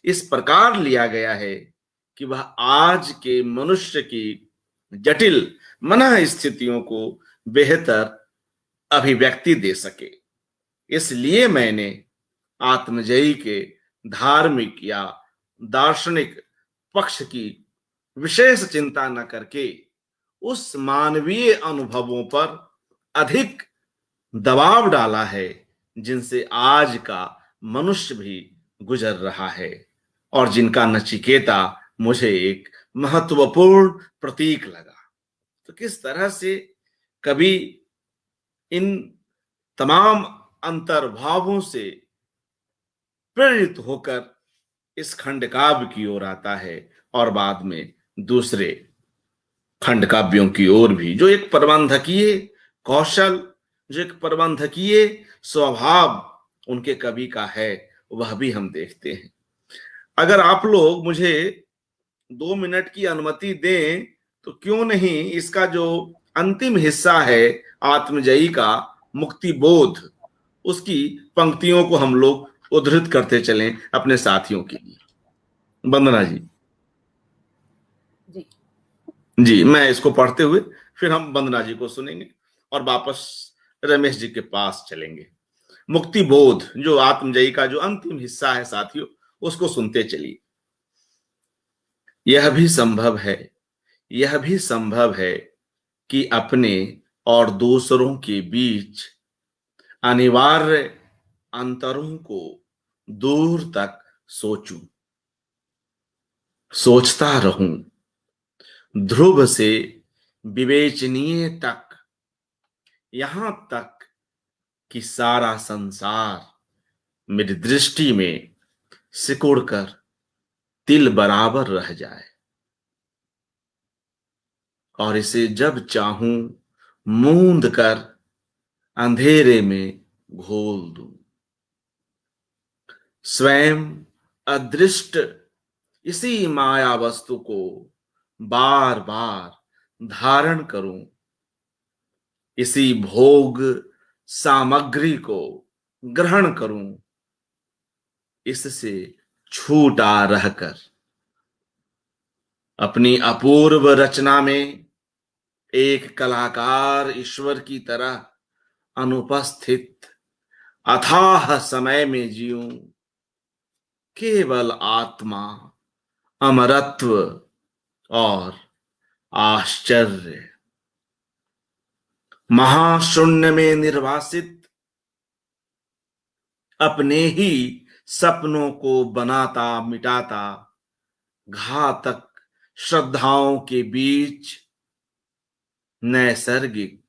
A: इस प्रकार लिया गया है कि वह आज के मनुष्य की जटिल मनः स्थितियों को बेहतर अभिव्यक्ति दे सके। इसलिए मैंने आत्मजयी के धार्मिक या दार्शनिक पक्ष की विशेष चिंता न करके उस मानवीय अनुभवों पर अधिक दबाव डाला है जिनसे आज का मनुष्य भी गुजर रहा है, और जिनका नचिकेता मुझे एक महत्वपूर्ण प्रतीक लगा। तो किस तरह से कवि इन तमाम अंतर्भावों से प्रेरित होकर इस खंड काव्य की ओर आता है, और बाद में दूसरे खंड काव्यों की ओर भी, जो एक प्रबंधकीय कौशल, जो एक प्रबंधकीय स्वभाव उनके कवि का है, वह भी हम देखते हैं। अगर आप लोग मुझे 2 मिनट की अनुमति दें तो क्यों नहीं इसका जो अंतिम हिस्सा है आत्मजयी का, मुक्ति बोध, उसकी पंक्तियों को हम लोग उद्धृत करते चलें अपने साथियों के लिए। वंदना जी।
C: जी
A: जी, मैं इसको पढ़ते हुए फिर हम वंदना जी को सुनेंगे और वापस रमेश जी के पास चलेंगे। मुक्ति बोध जो आत्मजयी का जो अंतिम हिस्सा है साथियों, उसको सुनते चलिए। यह भी संभव है, यह भी संभव है कि अपने और दूसरों के बीच अनिवार्य अंतरों को दूर तक सोचूं, सोचता रहूं, ध्रुव से विवेचनीय तक, यहां तक कि सारा संसार मेरी दृष्टि में सिकुड़कर तिल बराबर रह जाए और इसे जब चाहूं मूंद कर अंधेरे में घोल दूं। स्वयं अदृष्ट इसी माया वस्तु को बार बार धारण करूं, इसी भोग सामग्री को ग्रहण करूं, इससे छूटा रहकर अपनी अपूर्व रचना में एक कलाकार ईश्वर की तरह अनुपस्थित अथाह समय में जीऊं, केवल आत्मा, अमरत्व और आश्चर्य, महाशून्य में निर्वासित अपने ही सपनों को बनाता मिटाता, घातक श्रद्धाओं के बीच नैसर्गिक,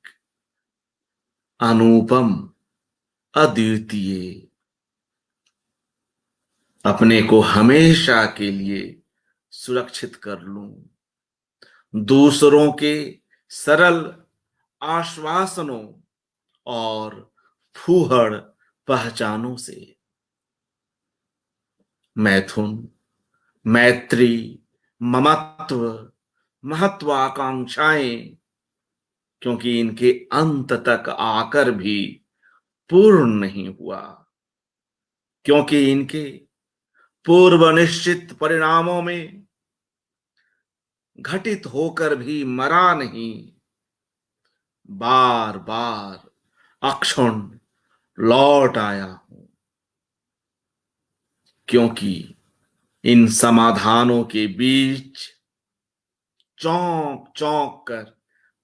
A: अनुपम, अद्वितीय, अपने को हमेशा के लिए सुरक्षित कर लूं, दूसरों के सरल आश्वासनों और फूहड़ पहचानों से। मैथुन, मैत्री, ममत्व, महत्वाकांक्षाएं, क्योंकि इनके अंत तक आकर भी पूर्ण नहीं हुआ, क्योंकि इनके पूर्व निश्चित परिणामों में घटित होकर भी मरा नहीं, बार बार अक्षुण लौट आया हूं, क्योंकि इन समाधानों के बीच चौंक चौंक कर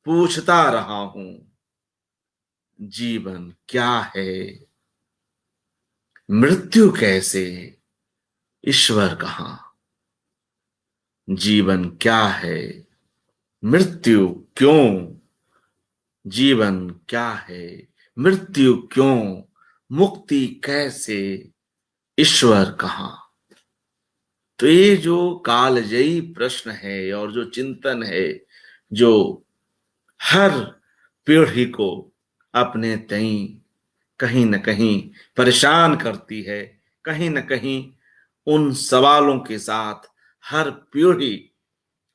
A: पूछता रहा हूं, जीवन क्या है, मृत्यु कैसे, ईश्वर कहां। जीवन क्या है, मृत्यु क्यों, जीवन क्या है, मृत्यु क्यों, मुक्ति कैसे, ईश्वर कहां। तो ये जो कालजयी प्रश्न है और जो चिंतन है, जो हर पीढ़ी को अपने तई कहीं न कहीं परेशान करती है, कहीं न कहीं उन सवालों के साथ हर पीढ़ी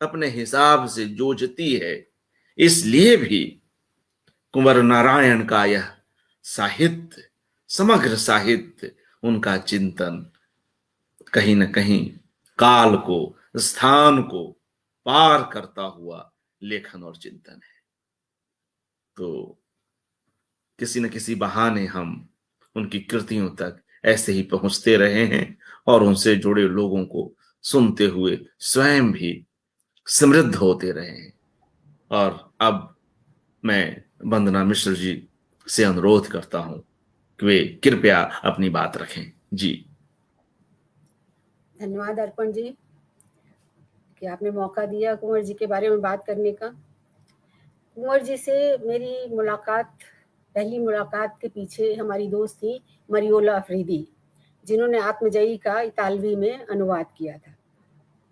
A: अपने हिसाब से जूझती है। इसलिए भी कुंवर नारायण का यह साहित्य, समग्र साहित्य, उनका चिंतन कहीं न कहीं काल को, स्थान को पार करता हुआ लेखन और चिंतन है। तो किसी न किसी बहाने हम उनकी कृतियों तक ऐसे ही पहुंचते रहे हैं और उनसे जुड़े लोगों को सुनते हुए स्वयं भी समृद्ध होते रहे हैं। और अब मैं वंदना मिश्र जी से अनुरोध करता हूं कि वे कृपया अपनी बात रखें। जी
C: धन्यवाद अर्पण जी कि आपने मौका दिया कुंवर जी के बारे में बात करने का। कुंवर जी से मेरी मुलाकात, पहली मुलाकात के पीछे हमारी दोस्त थी मरियोला अफरीदी, जिन्होंने आत्मजयी का इतालवी में अनुवाद किया था।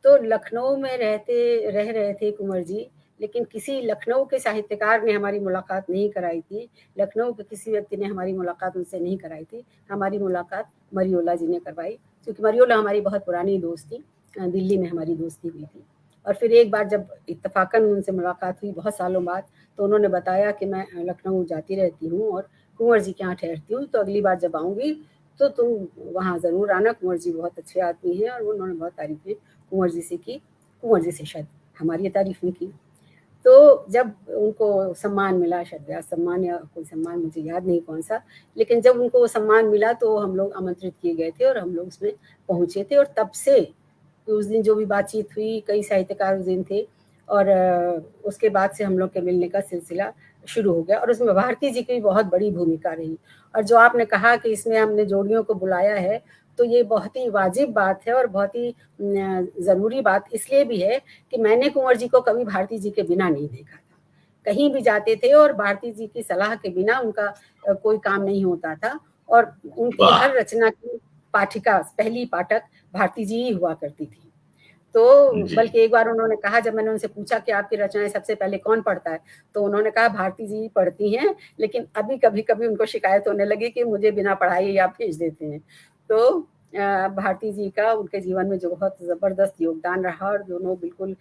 C: तो लखनऊ में रह रहे थे कुंवर जी, लेकिन किसी लखनऊ के साहित्यकार ने हमारी मुलाकात नहीं कराई थी, लखनऊ के किसी व्यक्ति ने हमारी मुलाकात उनसे नहीं कराई थी। हमारी मुलाकात मरियोला जी ने करवाई, क्योंकि मरियोला हमारी बहुत पुरानी दोस्त थी, दिल्ली में हमारी दोस्ती हुई थी। और फिर एक बार जब इत्तेफाकन उनसे मुलाकात हुई बहुत सालों बाद, तो उन्होंने बताया कि मैं लखनऊ जाती रहती हूँ और कुंवर जी के यहाँ ठहरती हूँ, तो अगली बार जब आऊँगी तो तुम वहाँ ज़रूर आना, कुंवर जी बहुत अच्छे आदमी हैं। और उन्होंने बहुत तारीफ़ें कुंवर जी से की, कुंवर जी से शायद हमारी तारीफ़ें की। तो जब उनको सम्मान मिला, शायद व्यास सम्मान या कोई सम्मान, मुझे याद नहीं कौन सा, लेकिन जब उनको वो सम्मान मिला तो हम लोग आमंत्रित किए गए थे और हम लोग उसमें पहुँचे थे। और तब से उस दिन जो भी बातचीत हुई, कई साहित्यकार उस दिन थे, और उसके बाद से हम लोग के मिलने का सिलसिला शुरू हो गया। और उसमें भारती जी की बहुत बड़ी भूमिका रही। और जो आपने कहा कि इसमें हमने जोड़ियों को बुलाया है, तो ये बहुत ही वाजिब बात है और बहुत ही ज़रूरी बात इसलिए भी है कि मैंने कुंवर जी को कभी भारती जी के बिना नहीं देखा था। कहीं भी जाते थे और भारती जी की सलाह के बिना उनका कोई काम नहीं होता था। और उनकी
A: वाह।
C: हर रचना की पाठिका, पहली पाठक भारती जी ही हुआ करती थी। तो
A: जी।
C: बल्कि एक बार उन्होंने कहा, जब मैंने उनसे पूछा कि आपकी रचनाएं सबसे पहले कौन पढ़ता है, तो उन्होंने कहा भारती जी पढ़ती हैं, लेकिन अभी कभी-कभी उनको शिकायत होने लगी कि मुझे बिना पढ़ाए ही आप भेज देते हैं। तो भारती जी का उनके जीवन में जो बहुत ज़बरदस्त योगदान रहा, और दोनों बिल्कुल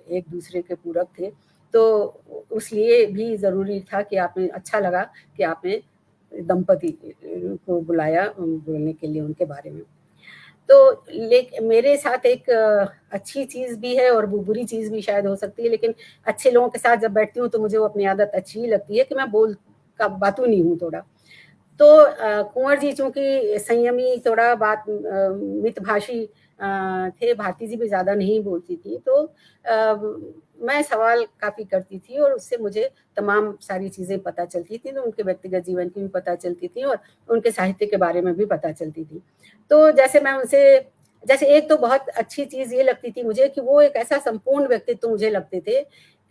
C: एक दूसरे के पूरक थे। तो उसलिए भी ज़रूरी था कि आपने, अच्छा लगा कि आपने दंपति को बुलाया बोलने के लिए उनके बारे में। तो मेरे साथ एक अच्छी चीज़ भी है और वो बुरी चीज़ भी शायद हो सकती है, लेकिन अच्छे लोगों के साथ जब बैठती हूँ तो मुझे वो अपनी आदत अच्छी ही लगती है कि मैं बातूनी हूँ थोड़ा। तो कुंवर जी चूँकि संयमी, थोड़ा मितभाषी थे, भारती जी भी ज़्यादा नहीं बोलती थी, तो मैं सवाल काफ़ी करती थी और उससे मुझे तमाम सारी चीज़ें पता चलती थी, तो उनके व्यक्तिगत जीवन की भी पता चलती थी और उनके साहित्य के बारे में भी पता चलती थी। तो जैसे एक तो बहुत अच्छी चीज़ ये लगती थी मुझे कि वो एक ऐसा संपूर्ण व्यक्तित्व मुझे लगते थे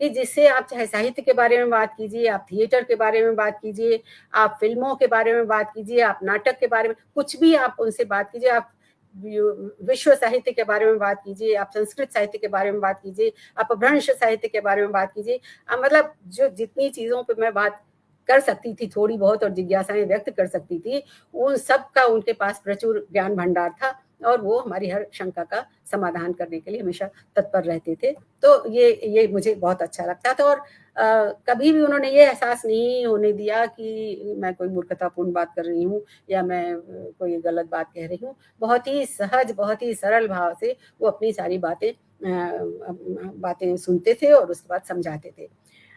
C: कि जिससे आप चाहे साहित्य के बारे में बात कीजिए, आप थिएटर के बारे में बात कीजिए, आप फ़िल्मों के बारे में बात कीजिए, आप नाटक के बारे में, कुछ भी आप उनसे बात कीजिए, आप विश्व साहित्य के बारे में बात कीजिए, आप संस्कृत साहित्य के बारे में बात कीजिए, आप अपभ्रंश साहित्य के बारे में बात कीजिए। मतलब जो जितनी चीज़ों पे मैं बात कर सकती थी थोड़ी बहुत और जिज्ञासाएँ व्यक्त कर सकती थी, उन सब का उनके पास प्रचुर ज्ञान भंडार था और वो हमारी हर शंका का समाधान करने के लिए हमेशा तत्पर रहते थे। तो ये मुझे बहुत अच्छा लगता था। और कभी भी उन्होंने ये एहसास नहीं होने दिया कि मैं कोई मूर्खतापूर्ण बात कर रही हूँ या मैं कोई गलत बात कह रही हूँ। बहुत ही सहज, बहुत ही सरल भाव से वो अपनी सारी बातें सुनते थे और उसके बाद समझाते थे।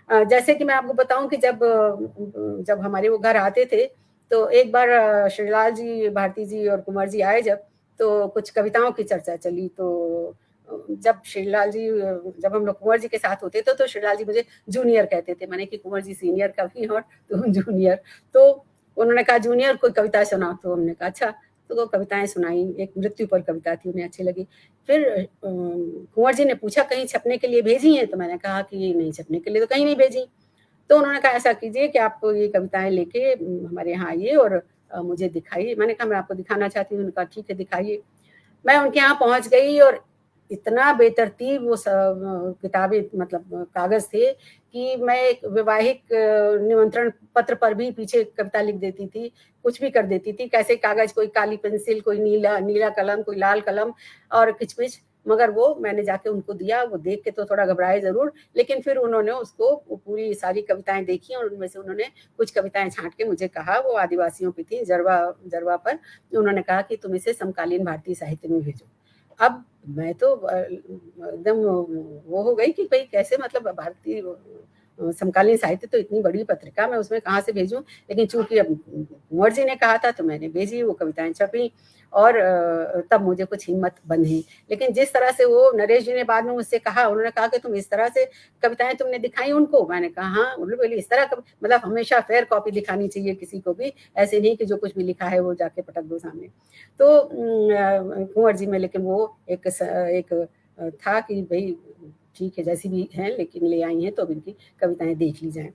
C: जैसे कि मैं आपको बताऊँ कि जब हमारे वो घर आते थे, तो एक बार श्रीलाल जी, भारती जी और कुंवर जी आए जब, तो कुछ कविताओं की चर्चा चली। तो जब हम लोग कुंवर जी के साथ होते थे, तो श्रीलाल जी मुझे जूनियर कहते थे, माने कि कुंवर जी सीनियर कवि और तुम जूनियर। तो उन्होंने कहा जूनियर कोई कविता सुनाओ, तो हमने कहा अच्छा। तो वो कविताएं सुनाई, एक मृत्यु पर कविता थी, उन्हें अच्छी लगी। फिर कुंवर जी ने पूछा कहीं छपने के लिए भेजी हैं, तो मैंने कहा कि नहीं, छपने के लिए तो कहीं नहीं भेजी। तो उन्होंने कहा ऐसा कीजिए कि आप ये कविताएं लेके हमारे यहाँ आइए और मुझे दिखाइए। मैंने कहा मैं आपको दिखाना चाहती हूँ। उन्होंने कहा ठीक है, दिखाइए। मैं उनके यहाँ पहुँच गई और इतना बेतरतीब वो किताबें, मतलब कागज थे, कि मैं एक वैवाहिक निमंत्रण पत्र पर भी पीछे कविता लिख देती थी, कुछ भी कर देती थी। कैसे कागज, कोई काली पेंसिल, कोई नीला कलम, कोई लाल कलम और किचमिच। मगर वो मैंने जाके उनको दिया। वो देख के तो थोड़ा घबराए ज़रूर, लेकिन फिर उन्होंने उसको पूरी सारी कविताएं देखी और उनमें से उन्होंने कुछ कविताएं छांट के मुझे कहा। वो आदिवासियों की थी, जरवा पर। उन्होंने कहा कि तुम इसे समकालीन भारतीय साहित्य में भेजो। अब मैं तो एकदम वो हो गई कि भाई कैसे, मतलब भारतीय समकालीन साहित्य तो इतनी बड़ी पत्रिका, मैं उसमें कहाँ से भेजूं। लेकिन चूंकि अब कुंवर जी ने कहा था तो मैंने भेजी। वो कविताएं छपी और तब मुझे कुछ हिम्मत बंधी। लेकिन जिस तरह से वो नरेश जी ने बाद में मुझसे कहा, उन्होंने कहा कि तुम इस तरह से कविताएं तुमने दिखाई उनको। मैंने कहा हाँ। उन्होंने बोली इस तरह मतलब हमेशा फेयर कॉपी दिखानी चाहिए किसी को भी, ऐसे नहीं कि जो कुछ भी लिखा है वो जाके पटक दो सामने। तो कुंवर जी में लेकिन वो एक था कि भाई ठीक है, जैसी भी हैं लेकिन ले आई हैं तो अब इनकी कविताएं देख ली जाएं।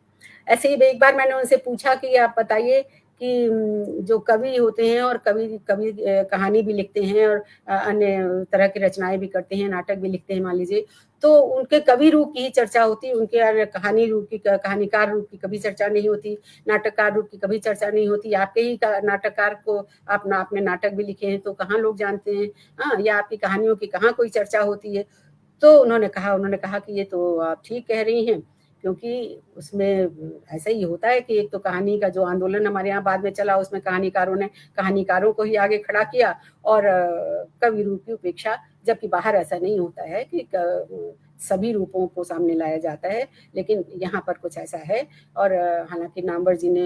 C: ऐसे ही एक बार मैंने उनसे पूछा कि आप बताइए कि जो कवि होते हैं और कवि कहानी भी लिखते हैं और अन्य तरह की रचनाएं भी करते हैं, नाटक भी लिखते हैं मान लीजिए, तो उनके कवि रूप की ही चर्चा होती है, उनके कहानी रूप की, कहानीकार रूप की कभी चर्चा नहीं होती, नाटककार रूप की कभी चर्चा नहीं होती। आपके ही नाटककार को आपने नाटक भी लिखे हैं तो कहाँ लोग जानते हैं, हाँ, या आपकी कहानियों की कहाँ कोई चर्चा होती है। तो उन्होंने कहा कि ये तो आप ठीक कह रही हैं, क्योंकि उसमें ऐसा ही होता है कि एक तो कहानी का जो आंदोलन हमारे यहाँ बाद में चला, उसमें कहानीकारों ने कहानीकारों को ही आगे खड़ा किया और कवि रूप की उपेक्षा, जबकि बाहर ऐसा नहीं होता है कि सभी रूपों को सामने लाया जाता है, लेकिन यहाँ पर कुछ ऐसा है। और हालांकि नामवर जी ने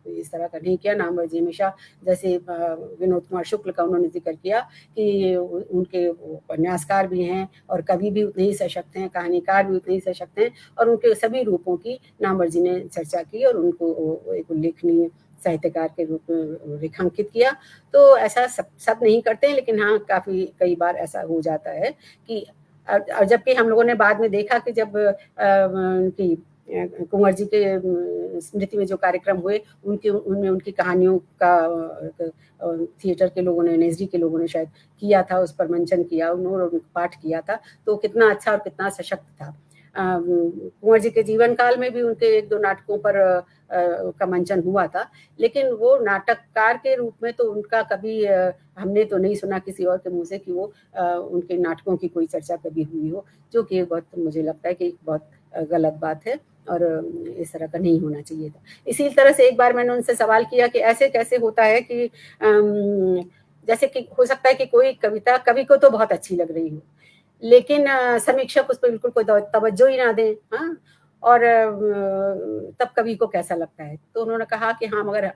C: इस तरह का नहीं किया। नामवर जी हमेशा, जैसे विनोद कुमार शुक्ल का उन्होंने जिक्र किया कि उनके उपन्यासकार भी हैं और कवि भी उतने ही सशक्त हैं, कहानीकार भी उतने ही सशक्त हैं, और उनके सभी रूपों की नामवर जी ने चर्चा की और उनको एक उल्लेखनीय साहित्यकार के रूप में रेखांकित किया। तो ऐसा सब नहीं करते हैं, लेकिन हाँ, कई बार ऐसा हो जाता है कि जबकि हम लोगों ने बाद में देखा कि जब उनकी कुंवर जी के स्मृति में जो कार्यक्रम हुए, उनमें उनकी कहानियों का थिएटर के लोगों ने, नेजरी के लोगों ने शायद किया था, उस पर मंचन किया उन्होंने, पाठ किया था, तो कितना अच्छा और कितना सशक्त था। कुंवर जी के जीवन काल में भी उनके 1-2 नाटकों पर का मंचन हुआ था, लेकिन वो नाटककार के रूप में तो उनका कभी हमने तो नहीं सुना किसी और के मुंह से कि वो उनके नाटकों की कोई चर्चा कभी हुई हो, जो कि बहुत, मुझे लगता है कि बहुत गलत बात है और इस तरह का नहीं होना चाहिए था। इसी तरह से एक बार मैंने उनसे सवाल किया कि ऐसे कैसे होता है कि जैसे कि हो सकता है कि कोई कविता कवि को तो बहुत अच्छी लग रही हो, लेकिन समीक्षक उस पर बिल्कुल कोई तवज्जो ही ना दें, हाँ, और तब कवि को कैसा लगता है। तो उन्होंने कहा कि हाँ, मगर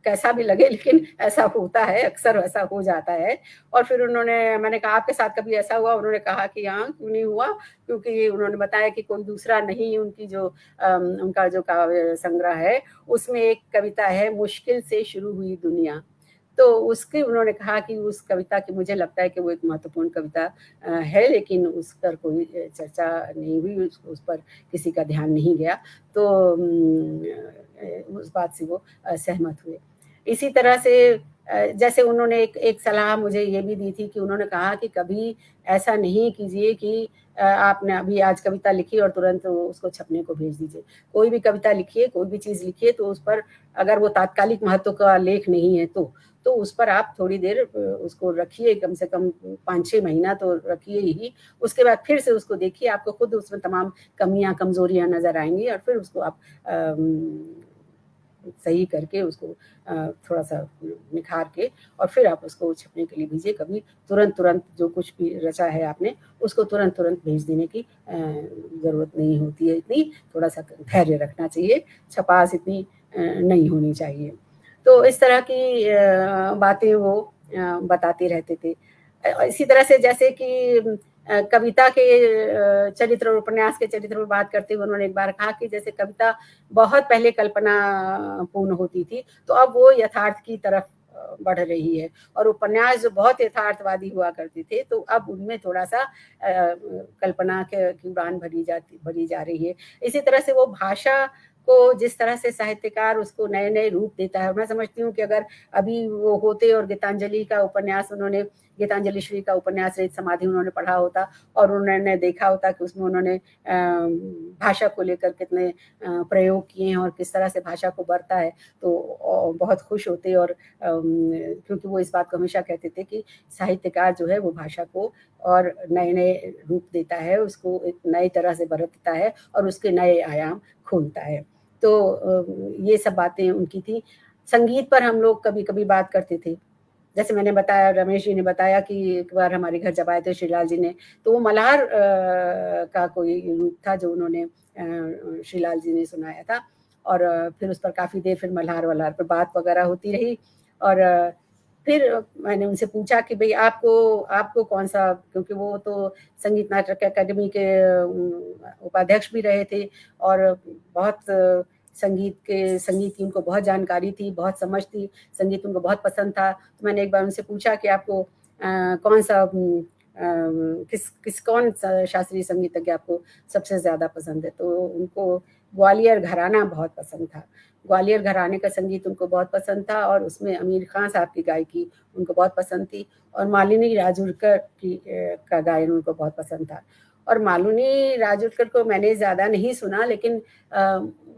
C: कैसा भी लगे, लेकिन ऐसा होता है, अक्सर ऐसा हो जाता है। और फिर मैंने कहा आपके साथ कभी ऐसा हुआ? उन्होंने कहा कि हाँ, क्यों नहीं हुआ, क्योंकि उन्होंने बताया कि कोई दूसरा नहीं, उनकी जो उनका जो काव्य संग्रह है, उसमें एक कविता है, मुश्किल से शुरू हुई दुनिया। तो उसकी उन्होंने कहा कि उस कविता की, मुझे लगता है कि वो एक महत्वपूर्ण कविता है, लेकिन उस पर कोई चर्चा नहीं हुई, उस पर किसी का ध्यान नहीं गया, तो उस बात से वो सहमत हुए। इसी तरह से जैसे उन्होंने एक सलाह मुझे ये भी दी थी कि उन्होंने कहा कि कभी ऐसा नहीं कीजिए कि आपने अभी आज कविता लिखी और तुरंत उसको छपने को भेज दीजिए। कोई भी कविता लिखिए, कोई भी चीज़ लिखिए, तो उस पर अगर वो तात्कालिक महत्व का लेख नहीं है तो उस पर आप थोड़ी देर उसको रखिए, कम से कम 5-6 महीना तो रखिए ही। उसके बाद फिर से उसको देखिए, आपको खुद उसमें तमाम कमियां, कमजोरियां नजर आएंगी, और फिर उसको आप सही करके उसको थोड़ा सा निखार के और फिर आप उसको छपने के लिए भेजिए। कभी तुरंत जो कुछ भी रचा है आपने, उसको तुरंत भेज देने की ज़रूरत नहीं होती है। इतनी थोड़ा सा धैर्य रखना चाहिए, छपास इतनी नहीं होनी चाहिए। तो इस तरह की बातें वो बताते रहते थे। इसी तरह से जैसे कि कविता के चरित्र और उपन्यास के चरित्र पर बात करते हुए उन्होंने एक बार कहा कि जैसे कविता बहुत पहले कल्पना पूर्ण होती थी, तो अब वो यथार्थ की तरफ बढ़ रही है, और उपन्यास जो बहुत यथार्थवादी हुआ करते थे, तो अब उनमें थोड़ा सा कल्पना की उड़ान भरी जा रही है। इसी तरह से वो भाषा को जिस तरह से साहित्यकार उसको नए नए रूप देता है, मैं समझती हूँ कि अगर अभी वो होते और गीतांजलि का उपन्यास गीतांजलि श्री का उपन्यास रेत समाधि उन्होंने पढ़ा होता और उन्होंने देखा होता कि उसमें उन्होंने भाषा को लेकर कितने प्रयोग किए हैं और किस तरह से भाषा को बरता है, तो बहुत खुश होते। और क्योंकि वो इस बात को हमेशा कहते थे कि साहित्यकार जो है वो भाषा को और नए नए रूप देता है, उसको एक नई तरह से बरतता है और उसके नए आयाम खोलता है। तो ये सब बातें उनकी थी। संगीत पर हम लोग कभी कभी बात करते थे, जैसे मैंने बताया, रमेश जी ने बताया कि एक बार हमारे घर जब आए थे श्रीलाल जी ने, तो वो मल्हार का कोई रूप था जो उन्होंने श्रीलाल जी ने सुनाया था, और फिर उस पर काफ़ी देर फिर मल्हार पर बात वगैरह होती रही। और फिर मैंने उनसे पूछा कि भाई आपको कौन सा, क्योंकि वो तो संगीत नाटक अकादमी के उपाध्यक्ष भी रहे थे और बहुत संगीत की उनको बहुत जानकारी थी, बहुत समझ थी, संगीत उनको बहुत पसंद था। तो मैंने एक बार उनसे पूछा कि आपको कौन सा कौन सा शास्त्रीय संगीतज्ञ आपको सबसे ज़्यादा पसंद है, तो उनको ग्वालियर घराना बहुत पसंद था। ग्वालियर घराने का संगीत उनको बहुत पसंद था और उसमें अमीर खां साहब की गायकी उनको बहुत पसंद थी और मालिनी राजुरकर की का गायन उनको बहुत पसंद था। और मालिनी राजुरकर को मैंने ज़्यादा नहीं सुना, लेकिन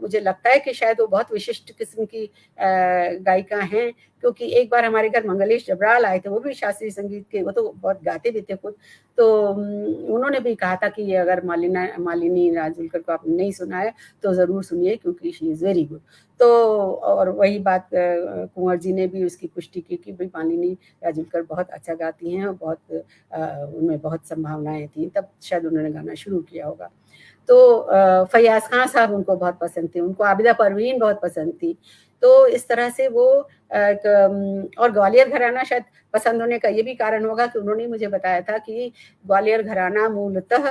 C: मुझे लगता है कि शायद वो बहुत विशिष्ट किस्म की गायिका हैं, क्योंकि एक बार हमारे घर मंगलेश जबराल आए थे, वो भी शास्त्रीय संगीत के, वो तो बहुत गाते भी थे खुद, तो उन्होंने भी कहा था कि अगर मालिनी राजुरकर को आपने नहीं सुना है तो ज़रूर सुनिए, क्योंकि शी इज़ वेरी गुड। तो और वही बात कुंवर जी ने भी उसकी पुष्टि की कि भाई मालिनी राजुरकर बहुत अच्छा गाती हैं और बहुत उनमें बहुत संभावनाएं थी, तब शायद उन्होंने गाना शुरू किया होगा। तो फैयाज खान साहब उनको बहुत पसंद थे, उनको आबिदा परवीन बहुत पसंद थी। तो इस तरह से वो और ग्वालियर घराना शायद पसंद होने का ये भी कारण होगा कि उन्होंने मुझे बताया था कि ग्वालियर घराना मूलतः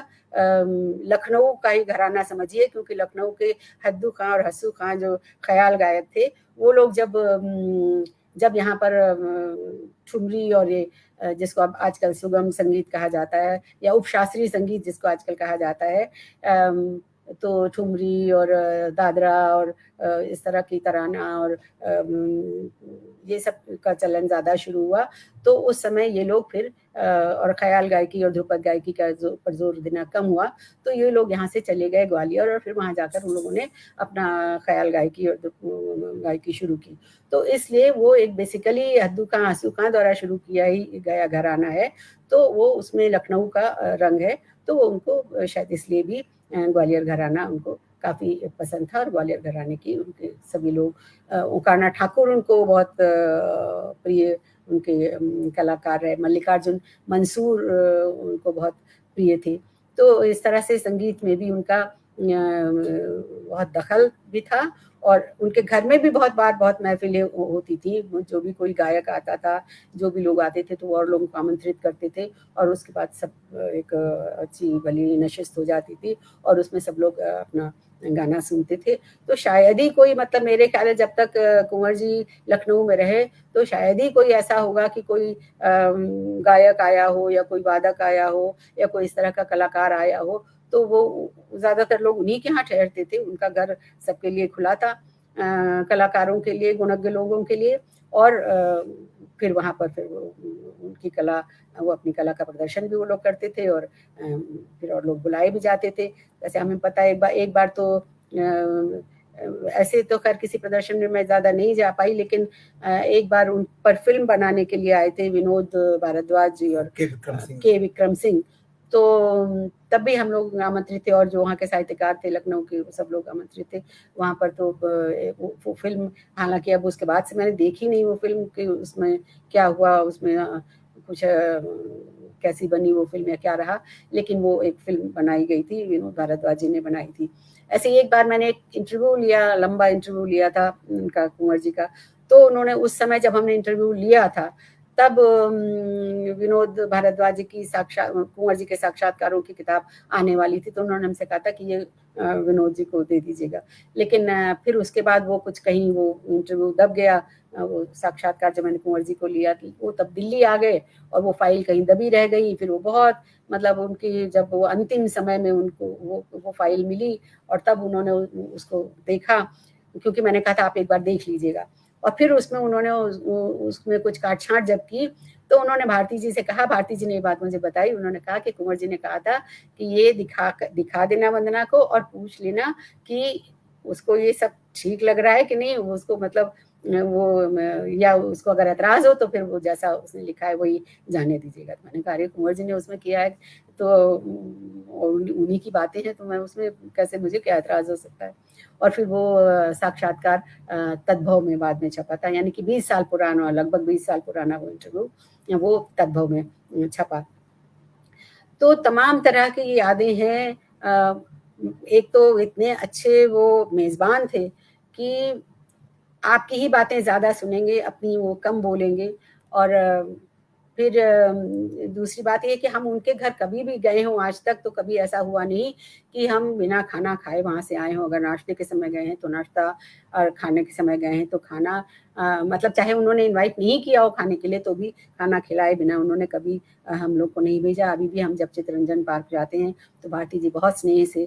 C: लखनऊ का ही घराना समझिए, क्योंकि लखनऊ के हद्दू खां और हस्सू खां जो ख्याल गायक थे, वो लोग जब यहाँ पर ठुमरी और ये जिसको अब आजकल सुगम संगीत कहा जाता है या उपशास्त्रीय संगीत जिसको आजकल कहा जाता है, तो ठुमरी और दादरा और इस तरह की तराना और ये सब का चलन ज़्यादा शुरू हुआ, तो उस समय ये लोग फिर और ख्याल गायकी और ध्रुपद गायकी का पर जोर देना कम हुआ, तो ये लोग यहाँ से चले गए ग्वालियर और फिर वहाँ जाकर उन लोगों ने अपना ख्याल गायकी और गायकी शुरू की। तो इसलिए वो एक बेसिकली हद्दू खां हस्सू खां द्वारा शुरू किया ही गया घराना है, तो वो उसमें लखनऊ का रंग है, तो वो उनको शायद इसलिए भी ग्वालियर घराना उनको काफ़ी पसंद था और ग्वालियर घराने की उनके सभी लोग ओकाना ठाकुर उनको बहुत प्रिय उनके कलाकार रहे, मल्लिकार्जुन मंसूर उनको बहुत प्रिय थे। तो इस तरह से संगीत में भी उनका बहुत दखल भी था और उनके घर में भी बहुत बार बहुत महफिलें होती थी, जो भी कोई गायक आता था, जो भी लोग आते थे तो और लोगों को आमंत्रित करते थे और उसके बाद सब एक अच्छी भली नशिस्त हो जाती थी और उसमें सब लोग अपना गाना सुनते थे। तो शायद ही कोई, मतलब मेरे ख्याल है जब तक कुंवर जी लखनऊ में रहे तो शायद ही कोई ऐसा होगा कि कोई गायक आया हो या कोई वादक आया हो या कोई इस तरह का कलाकार आया हो, तो वो ज़्यादातर लोग उन्हीं के यहाँ ठहरते थे। उनका घर सबके लिए खुला था, कलाकारों के लिए, गुणज्ञ लोगों के लिए, और फिर वहाँ पर फिर उनकी कला, वो अपनी कला का प्रदर्शन भी वो लोग करते थे और फिर और लोग बुलाए भी जाते थे। जैसे हमें पता है एक बार तो ऐसे तो खैर किसी प्रदर्शन में मैं ज़्यादा नहीं जा पाई, लेकिन एक बार उन पर फिल्म बनाने के लिए आए थे विनोद भारद्वाज जी और के विक्रम सिंह, तो तब भी हम लोग आमंत्रित थे और जो वहाँ के साहित्यकार थे लखनऊ के वो सब लोग आमंत्रित थे वहाँ पर। तो वो फिल्म, हालांकि अब उसके बाद से मैंने देखी नहीं वो फिल्म कि उसमें क्या हुआ, उसमें कुछ कैसी बनी वो फिल्म या क्या रहा, लेकिन वो एक फिल्म बनाई गई थी, विनोद भारद्वाज जी ने बनाई थी। ऐसे ही एक बार मैंने एक इंटरव्यू लिया, लंबा इंटरव्यू लिया था उनका, कुंवर जी का, तो उन्होंने उस समय जब हमने इंटरव्यू लिया था तब विनोद भारद्वाज की कुंवर जी के साक्षात्कारों की किताब आने वाली थी, तो उन्होंने हमसे कहा था कि ये विनोद जी को दे दीजिएगा, लेकिन फिर उसके बाद वो कुछ कहीं वो इंटरव्यू दब गया, वो साक्षात्कार जब मैंने कुंवर जी को लिया थी वो तब दिल्ली आ गए और वो फाइल कहीं दबी रह गई। फिर वो बहुत, मतलब उनकी जब वो अंतिम समय में उनको वो फाइल मिली और तब उन्होंने उसको देखा, क्योंकि मैंने कहा था आप एक बार देख लीजिएगा, और फिर उसमें उन्होंने उसमें कुछ काट छांट जब की तो उन्होंने भारती जी से कहा, भारती जी ने ये बात मुझे बताई, उन्होंने कहा कि कुंवर जी ने कहा था कि ये दिखा देना वंदना को और पूछ लेना कि उसको ये सब ठीक लग रहा है कि नहीं, उसको मतलब वो, या उसको अगर एतराज हो तो फिर वो जैसा उसने लिखा है वही जाने दीजिएगा। तो मैंने कहा अरे कुंवर जी ने उसमें किया है तो उन्हीं की बातें हैं, तो मैं उसमें कैसे, मुझे क्या एतराज हो सकता है। और फिर वो साक्षात्कार तद्भव में बाद में छपा था, यानी कि 20 साल पुराना, लगभग 20 साल पुराना वो इंटरव्यू वो तद्भव में छपा। तो तमाम तरह की यादें हैं। एक तो इतने अच्छे वो मेज़बान थे कि आपकी ही बातें ज़्यादा सुनेंगे, अपनी वो कम बोलेंगे, और फिर दूसरी बात ये कि हम उनके घर कभी भी गए हों आज तक, तो कभी ऐसा हुआ नहीं कि हम बिना खाना खाए वहाँ से आए हों। अगर नाश्ते के समय गए हैं तो नाश्ता, और खाने के समय गए हैं तो खाना, मतलब चाहे उन्होंने इनवाइट नहीं किया हो खाने के लिए तो भी खाना खिलाए बिना उन्होंने कभी हम लोग को नहीं भेजा। अभी भी हम जब चित्तरंजन पार्क जाते हैं तो भारती जी बहुत स्नेह से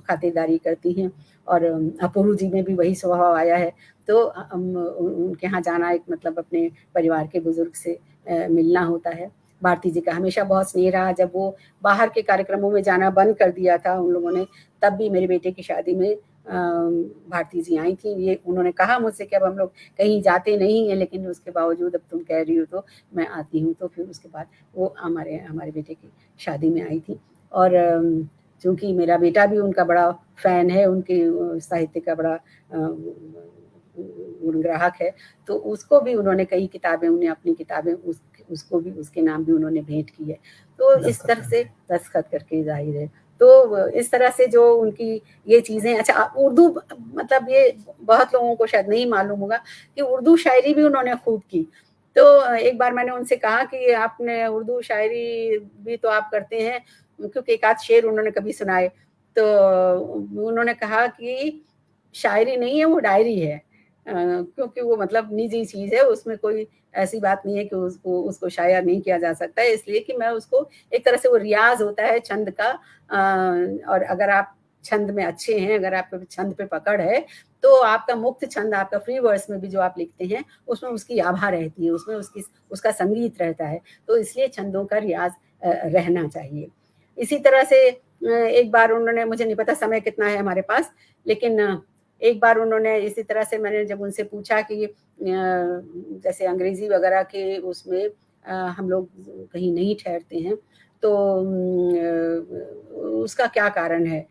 C: खातिरदारी करती हैं, और अपूर्व जी में भी वही स्वभाव आया है। तो उनके यहाँ जाना एक मतलब अपने परिवार के बुजुर्ग से मिलना होता है। भारती जी का हमेशा बहुत स्नेह रहा। जब वो बाहर के कार्यक्रमों में जाना बंद कर दिया था उन लोगों ने, तब भी मेरे बेटे की शादी में भारती जी आई थी। ये उन्होंने कहा मुझसे कि अब हम लोग कहीं जाते नहीं हैं, लेकिन उसके बावजूद अब तुम कह रही हो तो मैं आती हूँ। तो फिर उसके बाद वो हमारे बेटे की शादी में आई थी। और चूँकि मेरा बेटा भी उनका बड़ा फ़ैन है, उनके साहित्य का बड़ा गुणग्राहक है, तो उसको भी उन्होंने कई किताबें, उन्हें अपनी किताबें उसको भी उसके नाम भी उन्होंने भेंट की है। तो इस तरह से दस्तखत करके ज़ाहिर है। तो इस तरह से जो उनकी ये चीज़ें, अच्छा उर्दू, मतलब ये बहुत लोगों को शायद नहीं मालूम होगा कि उर्दू शायरी भी उन्होंने खूब की। तो एक बार मैंने उनसे कहा कि आपने उर्दू शायरी भी तो आप करते हैं, क्योंकि एक आध शेर उन्होंने कभी सुनाए। तो उन्होंने कहा कि शायरी नहीं है, वो डायरी है। क्योंकि वो मतलब निजी चीज़ है, उसमें कोई ऐसी बात नहीं है कि उसको शाया नहीं किया जा सकता है, इसलिए कि मैं उसको एक तरह से, वो रियाज़ होता है छंद का। और अगर आप छंद में अच्छे हैं, अगर आपके छंद पे पकड़ है, तो आपका मुक्त छंद, आपका फ्री वर्स में भी जो आप लिखते हैं, उसमें उसकी आभा रहती है, उसमें उसका संगीत रहता है। तो इसलिए छंदों का रियाज़ रहना चाहिए। इसी तरह से एक बार उन्होंने, मुझे नहीं पता समय कितना है हमारे पास, लेकिन एक बार उन्होंने इसी तरह से, मैंने जब उनसे पूछा कि जैसे अंग्रेजी वगैरह के उसमें हम लोग कहीं नहीं ठहरते हैं, तो उसका क्या कारण है?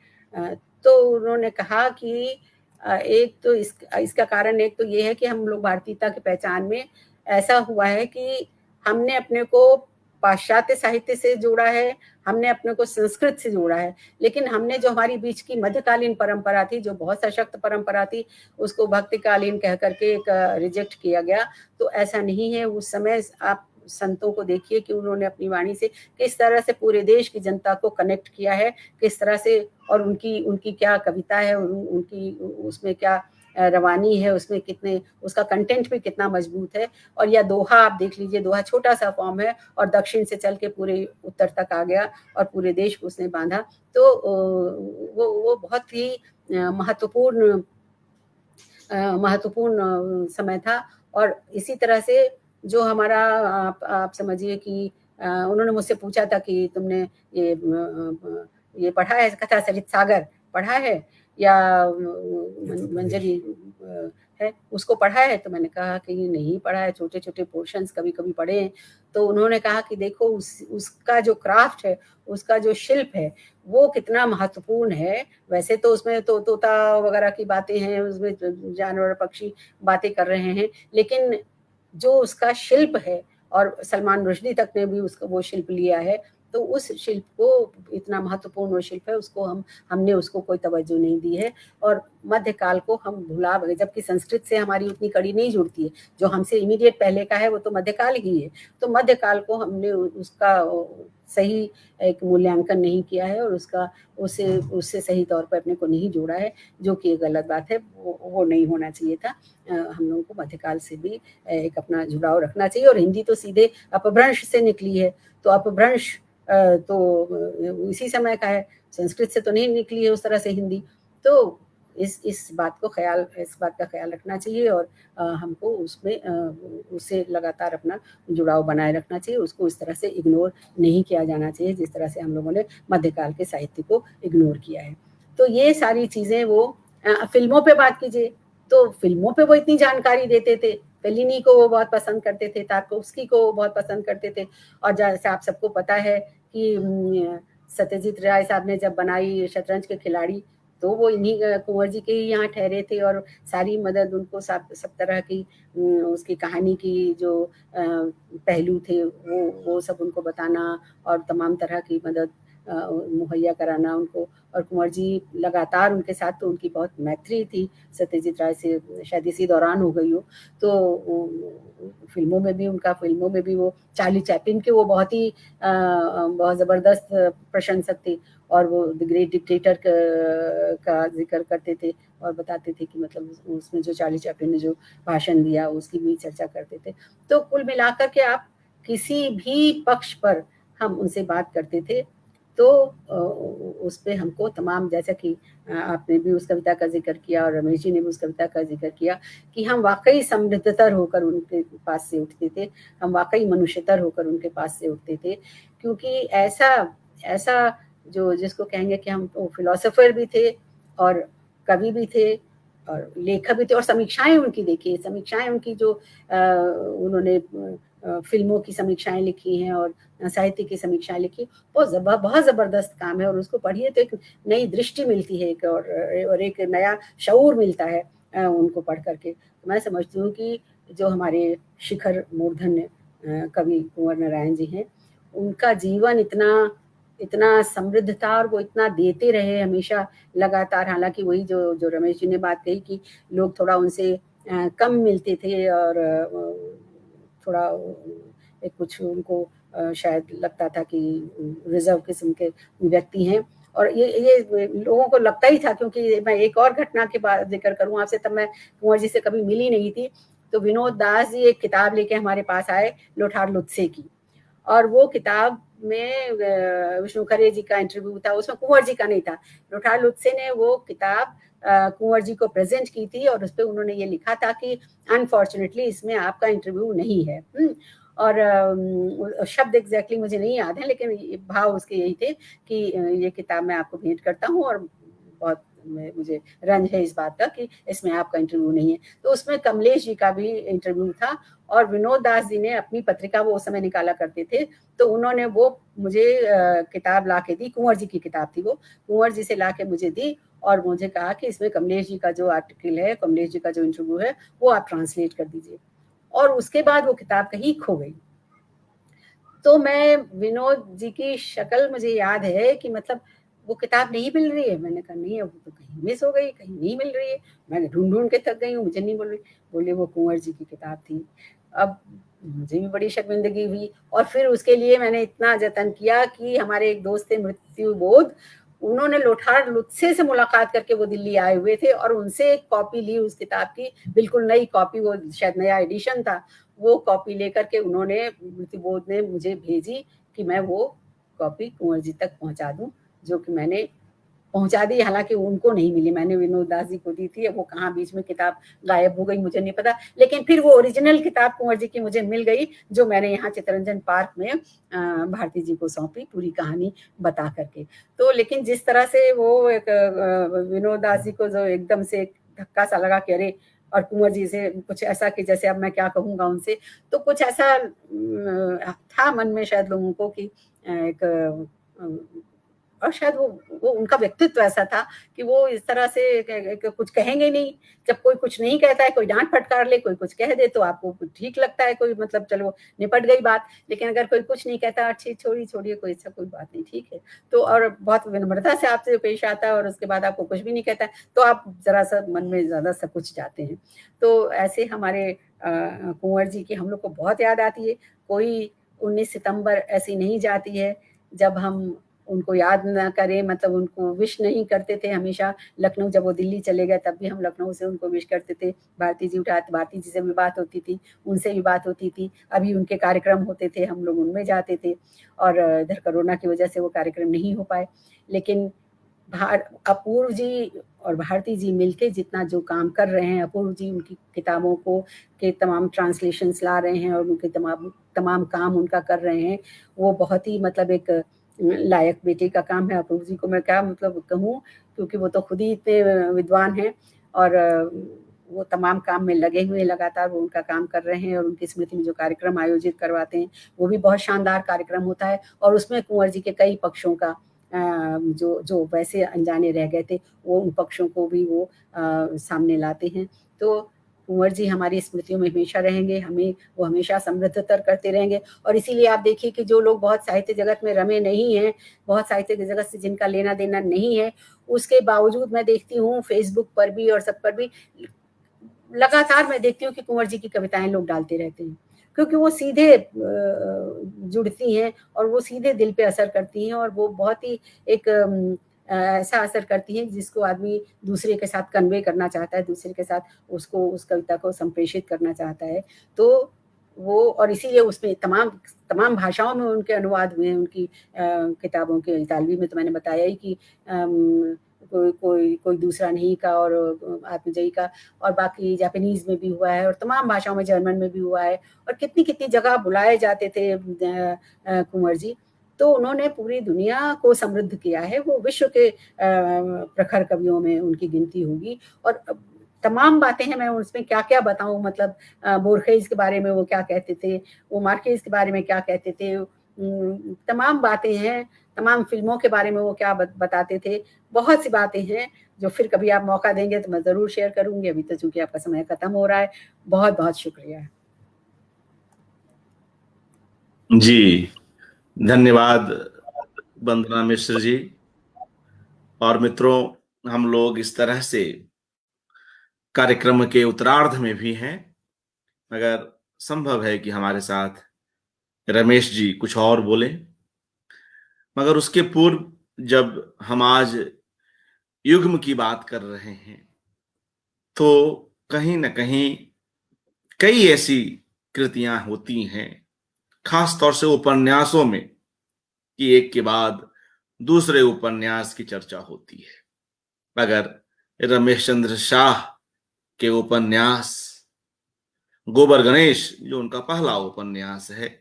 C: तो उन्होंने कहा कि एक तो इसका कारण एक तो ये है कि हम लोग भारतीयता की पहचान में ऐसा हुआ है कि हमने अपने को पाश्चात्य साहित्य से जोड़ा है, हमने अपने को संस्कृत से जोड़ा है, लेकिन हमने जो हमारी बीच की मध्यकालीन परंपरा थी, जो बहुत सशक्त परंपरा थी, उसको भक्तिकालीन कह करके एक रिजेक्ट किया गया। तो ऐसा नहीं है। उस समय आप संतों को देखिए कि उन्होंने अपनी वाणी से किस तरह से पूरे देश की जनता को कनेक्ट किया है, किस तरह से, और उनकी क्या कविता है, उनकी उसमें क्या रवानी है, उसमें कितने, उसका कंटेंट भी कितना मजबूत है। और या दोहा आप देख लीजिए, दोहा छोटा सा फॉर्म है और दक्षिण से चल के पूरे उत्तर तक आ गया और पूरे देश को उसने बांधा। तो वो बहुत ही महत्वपूर्ण समय था। और इसी तरह से जो हमारा, आप समझिए कि उन्होंने मुझसे पूछा था कि तुमने ये पढ़ा है, कथा सरित सागर पढ़ा है, या मंजरी है, उसको पढ़ा है? तो मैंने कहा कि ये नहीं पढ़ा है, छोटे छोटे पोर्शंस कभी कभी पढ़े हैं। तो उन्होंने कहा कि देखो उसका जो क्राफ्ट है, उसका जो शिल्प है, वो कितना महत्वपूर्ण है। वैसे तो उसमें तो तोता वगैरह की बातें हैं, उसमें जानवर पक्षी बातें कर रहे हैं, लेकिन जो उसका शिल्प है, और सलमान रुश्दी तक ने भी उसका वो शिल्प लिया है, तो उस शिल्प को, इतना महत्वपूर्ण वो शिल्प है, उसको हमने उसको कोई तवज्जो नहीं दी है। और मध्यकाल को हम भुला गए, जबकि संस्कृत से हमारी उतनी कड़ी नहीं जुड़ती है। जो हमसे इमीडिएट पहले का है वो तो मध्यकाल ही है। तो मध्यकाल को हमने उसका सही एक मूल्यांकन नहीं किया है, और उससे सही तौर पर अपने को नहीं जोड़ा है, जो कि गलत बात है। वो नहीं होना चाहिए था। हम लोगों को मध्यकाल से भी एक अपना जुड़ाव रखना चाहिए। और हिंदी तो सीधे अपभ्रंश से निकली है, तो अपभ्रंश तो इसी समय का है, संस्कृत से तो नहीं निकली है उस तरह से हिंदी। तो इस बात का ख्याल रखना चाहिए, और हमको उसमें उससे लगातार अपना जुड़ाव बनाए रखना चाहिए। उसको इस तरह से इग्नोर नहीं किया जाना चाहिए जिस तरह से हम लोगों ने मध्यकाल के साहित्य को इग्नोर किया है। तो ये सारी चीज़ें, वो फिल्मों पे बात कीजिए, तो फिल्मों पे वो इतनी जानकारी देते थे। फेलिनी को वो बहुत पसंद करते थे, तारकोव्स्की को वो बहुत पसंद करते थे। और जैसे आप सबको पता है कि सत्यजीत राय साहब ने जब बनाई शतरंज के खिलाड़ी, तो वो इन्हीं कुंवर जी के ही यहाँ ठहरे थे, और सारी मदद उनको सब तरह की उसकी कहानी की जो पहलू थे, वो सब उनको बताना, और तमाम तरह की मदद मुहैया कराना उनको। और कुंवर जी लगातार उनके साथ, तो उनकी बहुत मैत्री थी सत्यजीत राय से, शायद इसी दौरान हो गई हो। तो फिल्मों में भी वो चार्ली चैपलिन के वो बहुत ही बहुत ज़बरदस्त प्रशंसक थे, और वो द ग्रेट डिक्टेटर का जिक्र करते थे और बताते थे कि मतलब उसमें जो चार्ली चैपलिन ने जो भाषण दिया उसकी भी चर्चा करते थे। तो कुल मिलाकर के आप किसी भी पक्ष पर हम उनसे बात करते थे तो उस पे हमको तमाम, जैसा कि आपने भी उस कविता का जिक्र किया और रमेश जी ने भी उस कविता का जिक्र किया, कि हम वाकई समृद्धतर होकर उनके पास से उठते थे, हम वाकई मनुष्यतर होकर उनके पास से उठते थे। क्योंकि ऐसा जो जिसको कहेंगे कि हम तो फिलोसोफर भी थे और कवि भी थे और लेखक भी थे, और समीक्षाएं उनकी देखिए, समीक्षाएं उनकी जो उन्होंने फिल्मों की समीक्षाएं लिखी हैं और साहित्य की समीक्षाएं लिखी, वो बहुत ज़बरदस्त काम है, और उसको पढ़िए तो एक नई दृष्टि मिलती है, और एक नया शऊर मिलता है उनको पढ़ करके। तो मैं समझती हूँ कि जो हमारे शिखर मूर्धन्य कवि कुंवर नारायण जी हैं, उनका जीवन इतना समृद्ध था और वो इतना देते रहे हमेशा लगातार। हालांकि वही जो रमेश जी ने बात कही कि लोग थोड़ा उनसे कम मिलते थे और थोड़ा एक कुछ उनको शायद लगता था कि रिजर्व किस्म के व्यक्ति हैं, और ये लोगों को लगता ही था। क्योंकि मैं एक और घटना के बाद जिक्र करूं आपसे, तब मैं कुंवर जी से कभी मिली नहीं थी, तो विनोद दास जी एक किताब लेके हमारे पास आए, लोठार लुत्से की, और वो किताब में विष्णु खरे जी का इंटरव्यू था, उसमें कुंवर जी का नहीं था। लोठार लुत्से ने वो किताब कुंवर जी को प्रेजेंट की थी, और उस पर उन्होंने ये लिखा था कि अनफॉर्चुनेटली इसमें आपका इंटरव्यू नहीं है। और शब्द एग्जैक्टली मुझे नहीं याद है, लेकिन भाव उसके यही थे कि ये किताब मैं आपको भेंट करता हूँ, और बहुत मुझे रंज है इस बात का कि इसमें आपका इंटरव्यू नहीं है। तो उसमें कमलेश जी का भी इंटरव्यू था, और विनोद दास जी ने अपनी पत्रिका वो उस समय निकाला करते थे, तो उन्होंने वो मुझे किताब ला के दी, कुंवर जी की किताब थी वो, कुंवर जी से ला के मुझे दी, और मुझे कहा कि इसमें कमलेश जी का जो आर्टिकल है, कमलेश जी का जो इंटरव्यू है, वो आप ट्रांसलेट कर दीजिए। और उसके बाद वो किताब कहीं खो गई। तो मैं, विनोद जी की शक्ल मुझे याद है कि मतलब वो किताब नहीं मिल रही है, मैंने कहा नहीं, अब तो कहीं मिस हो गई, कहीं नहीं मिल रही है, मैंने ढूंढ के थक गई हूँ, मुझे नहीं मिल रही। बोले वो कुंवर जी की किताब थी। अब मुझे भी बड़ी शर्मिंदगी हुई, और फिर उसके लिए मैंने इतना जतन किया कि हमारे एक दोस्त थे मृत्यु बोध, उन्होंने लोठार लुत्से से मुलाकात करके वो दिल्ली आए हुए थे, और उनसे एक कॉपी ली उस किताब की, बिल्कुल नई कॉपी, वो शायद नया एडिशन था, वो कॉपी लेकर के उन्होंने, मृत्युबोध ने मुझे भेजी कि मैं वो कॉपी कुंवर जी तक पहुंचा दूं, जो कि मैंने पहुंचा दी। हालांकि उनको नहीं मिली, मैंने विनोद दास जी को दी थी, अब वो कहाँ बीच में किताब गायब हो गई मुझे नहीं पता, लेकिन फिर वो ओरिजिनल किताब कुंवर जी की मुझे मिल गई, जो मैंने यहाँ चित्तरंजन पार्क में भारती जी को सौंपी, पूरी कहानी बता करके। तो लेकिन जिस तरह से वो एक विनोद दास जी को जो एकदम से धक्का सा लगा कि अरे, और कुंवर जी से कुछ ऐसा कि जैसे अब मैं क्या कहूँगा उनसे, तो कुछ ऐसा था मन में शायद लोगों को कि एक, और शायद वो उनका व्यक्तित्व ऐसा था कि वो इस तरह से कुछ कहेंगे नहीं। जब कोई कुछ नहीं कहता है, कोई डांट फटकार ले, कोई कुछ कह दे, तो आपको ठीक लगता है, कोई मतलब चलो निपट गई बात। लेकिन अगर कोई कुछ नहीं कहता, अच्छी छोड़िए, कोई ऐसा कोई बात नहीं, ठीक है, तो और बहुत विनम्रता से आपसे पेश आता है, और उसके बाद आपको कुछ भी नहीं कहता है, तो आप जरा सा मन में ज्यादा सा कुछ जाते हैं। तो ऐसे हमारे कुंवर जी की हम लोग को बहुत याद आती है। कोई 19 सितंबर ऐसी नहीं जाती है जब हम उनको याद ना करें, मतलब उनको विश नहीं करते थे। हमेशा लखनऊ, जब वो दिल्ली चले गए तब भी हम लखनऊ से उनको विश करते थे, भारती जी उठाते, भारती जी से भी बात होती थी, उनसे भी बात होती थी, अभी उनके कार्यक्रम होते थे, हम लोग उनमें जाते थे, और इधर कोरोना की वजह से वो कार्यक्रम नहीं हो पाए। लेकिन अपूर्व जी और भारती जी मिलके जितना जो काम कर रहे हैं, अपूर्व जी उनकी किताबों को के तमाम ट्रांसलेशंस ला रहे हैं, और उनके तमाम काम उनका कर रहे हैं, वो बहुत ही मतलब एक लायक बेटे का काम है। अपूर्व जी को मैं क्या मतलब कहूँ, क्योंकि वो तो खुद ही इतने विद्वान हैं, और वो तमाम काम में लगे हुए लगातार वो उनका काम कर रहे हैं, और उनकी स्मृति में जो कार्यक्रम आयोजित करवाते हैं वो भी बहुत शानदार कार्यक्रम होता है, और उसमें कुंवर जी के कई पक्षों का जो वैसे अनजाने रह गए थे, वो उन पक्षों को भी वो सामने लाते हैं। तो कुंवर जी हमारी स्मृतियों में हमेशा रहेंगे, हमें वो हमेशा समृद्धतर करते रहेंगे। और इसीलिए आप देखिए कि जो लोग बहुत साहित्य जगत में रमे नहीं हैं, बहुत साहित्य की जगत से जिनका लेना देना नहीं है, उसके बावजूद मैं देखती हूँ फेसबुक पर भी और सब पर भी लगातार मैं देखती हूँ कि कुंवर जी की कविताएं लोग डालते रहते हैं, क्योंकि वो सीधे जुड़ती हैं और वो सीधे दिल पे असर करती हैं और वो बहुत ही एक ऐसा असर करती हैं जिसको आदमी दूसरे के साथ कन्वे करना चाहता है, दूसरे के साथ उसको उस कविता को संप्रेषित करना चाहता है। तो वो और इसीलिए उसमें तमाम भाषाओं में उनके अनुवाद हुए हैं उनकी किताबों के। इतालवी में तो मैंने बताया ही कि कोई दूसरा नहीं का और आत्मजयी का, और बाकी जापानीज में भी हुआ है और तमाम भाषाओं में, जर्मन में भी हुआ है और कितनी जगह बुलाए जाते थे कुंवर जी। तो उन्होंने पूरी दुनिया को समृद्ध किया है। वो विश्व के प्रखर कवियों में उनकी गिनती होगी। और तमाम बातें हैं, मैं उसमें क्या बताऊं, मतलब बोर्खेज के बारे में वो क्या कहते थे, वो मार्केज के बारे में क्या कहते थे, तमाम बातें हैं, तमाम फिल्मों के बारे में वो क्या बताते थे। बहुत सी बातें हैं जो फिर कभी आप मौका देंगे तो मैं ज़रूर शेयर करूंगी। अभी तो चूंकि आपका समय खत्म हो रहा है। बहुत बहुत शुक्रिया।
A: जी, धन्यवाद वंदना मिश्र जी। और मित्रों, हम लोग इस तरह से कार्यक्रम के उत्तरार्ध में भी हैं। अगर संभव है कि हमारे साथ रमेश जी कुछ और बोले, मगर उसके पूर्व जब हम आज युग्म की बात कर रहे हैं तो कहीं न कहीं कई ऐसी कृतियां होती हैं, खास तौर से उपन्यासों में, कि एक के बाद दूसरे उपन्यास की चर्चा होती है। अगर रमेश चंद्र शाह के उपन्यास गोबर गणेश, जो उनका पहला उपन्यास है,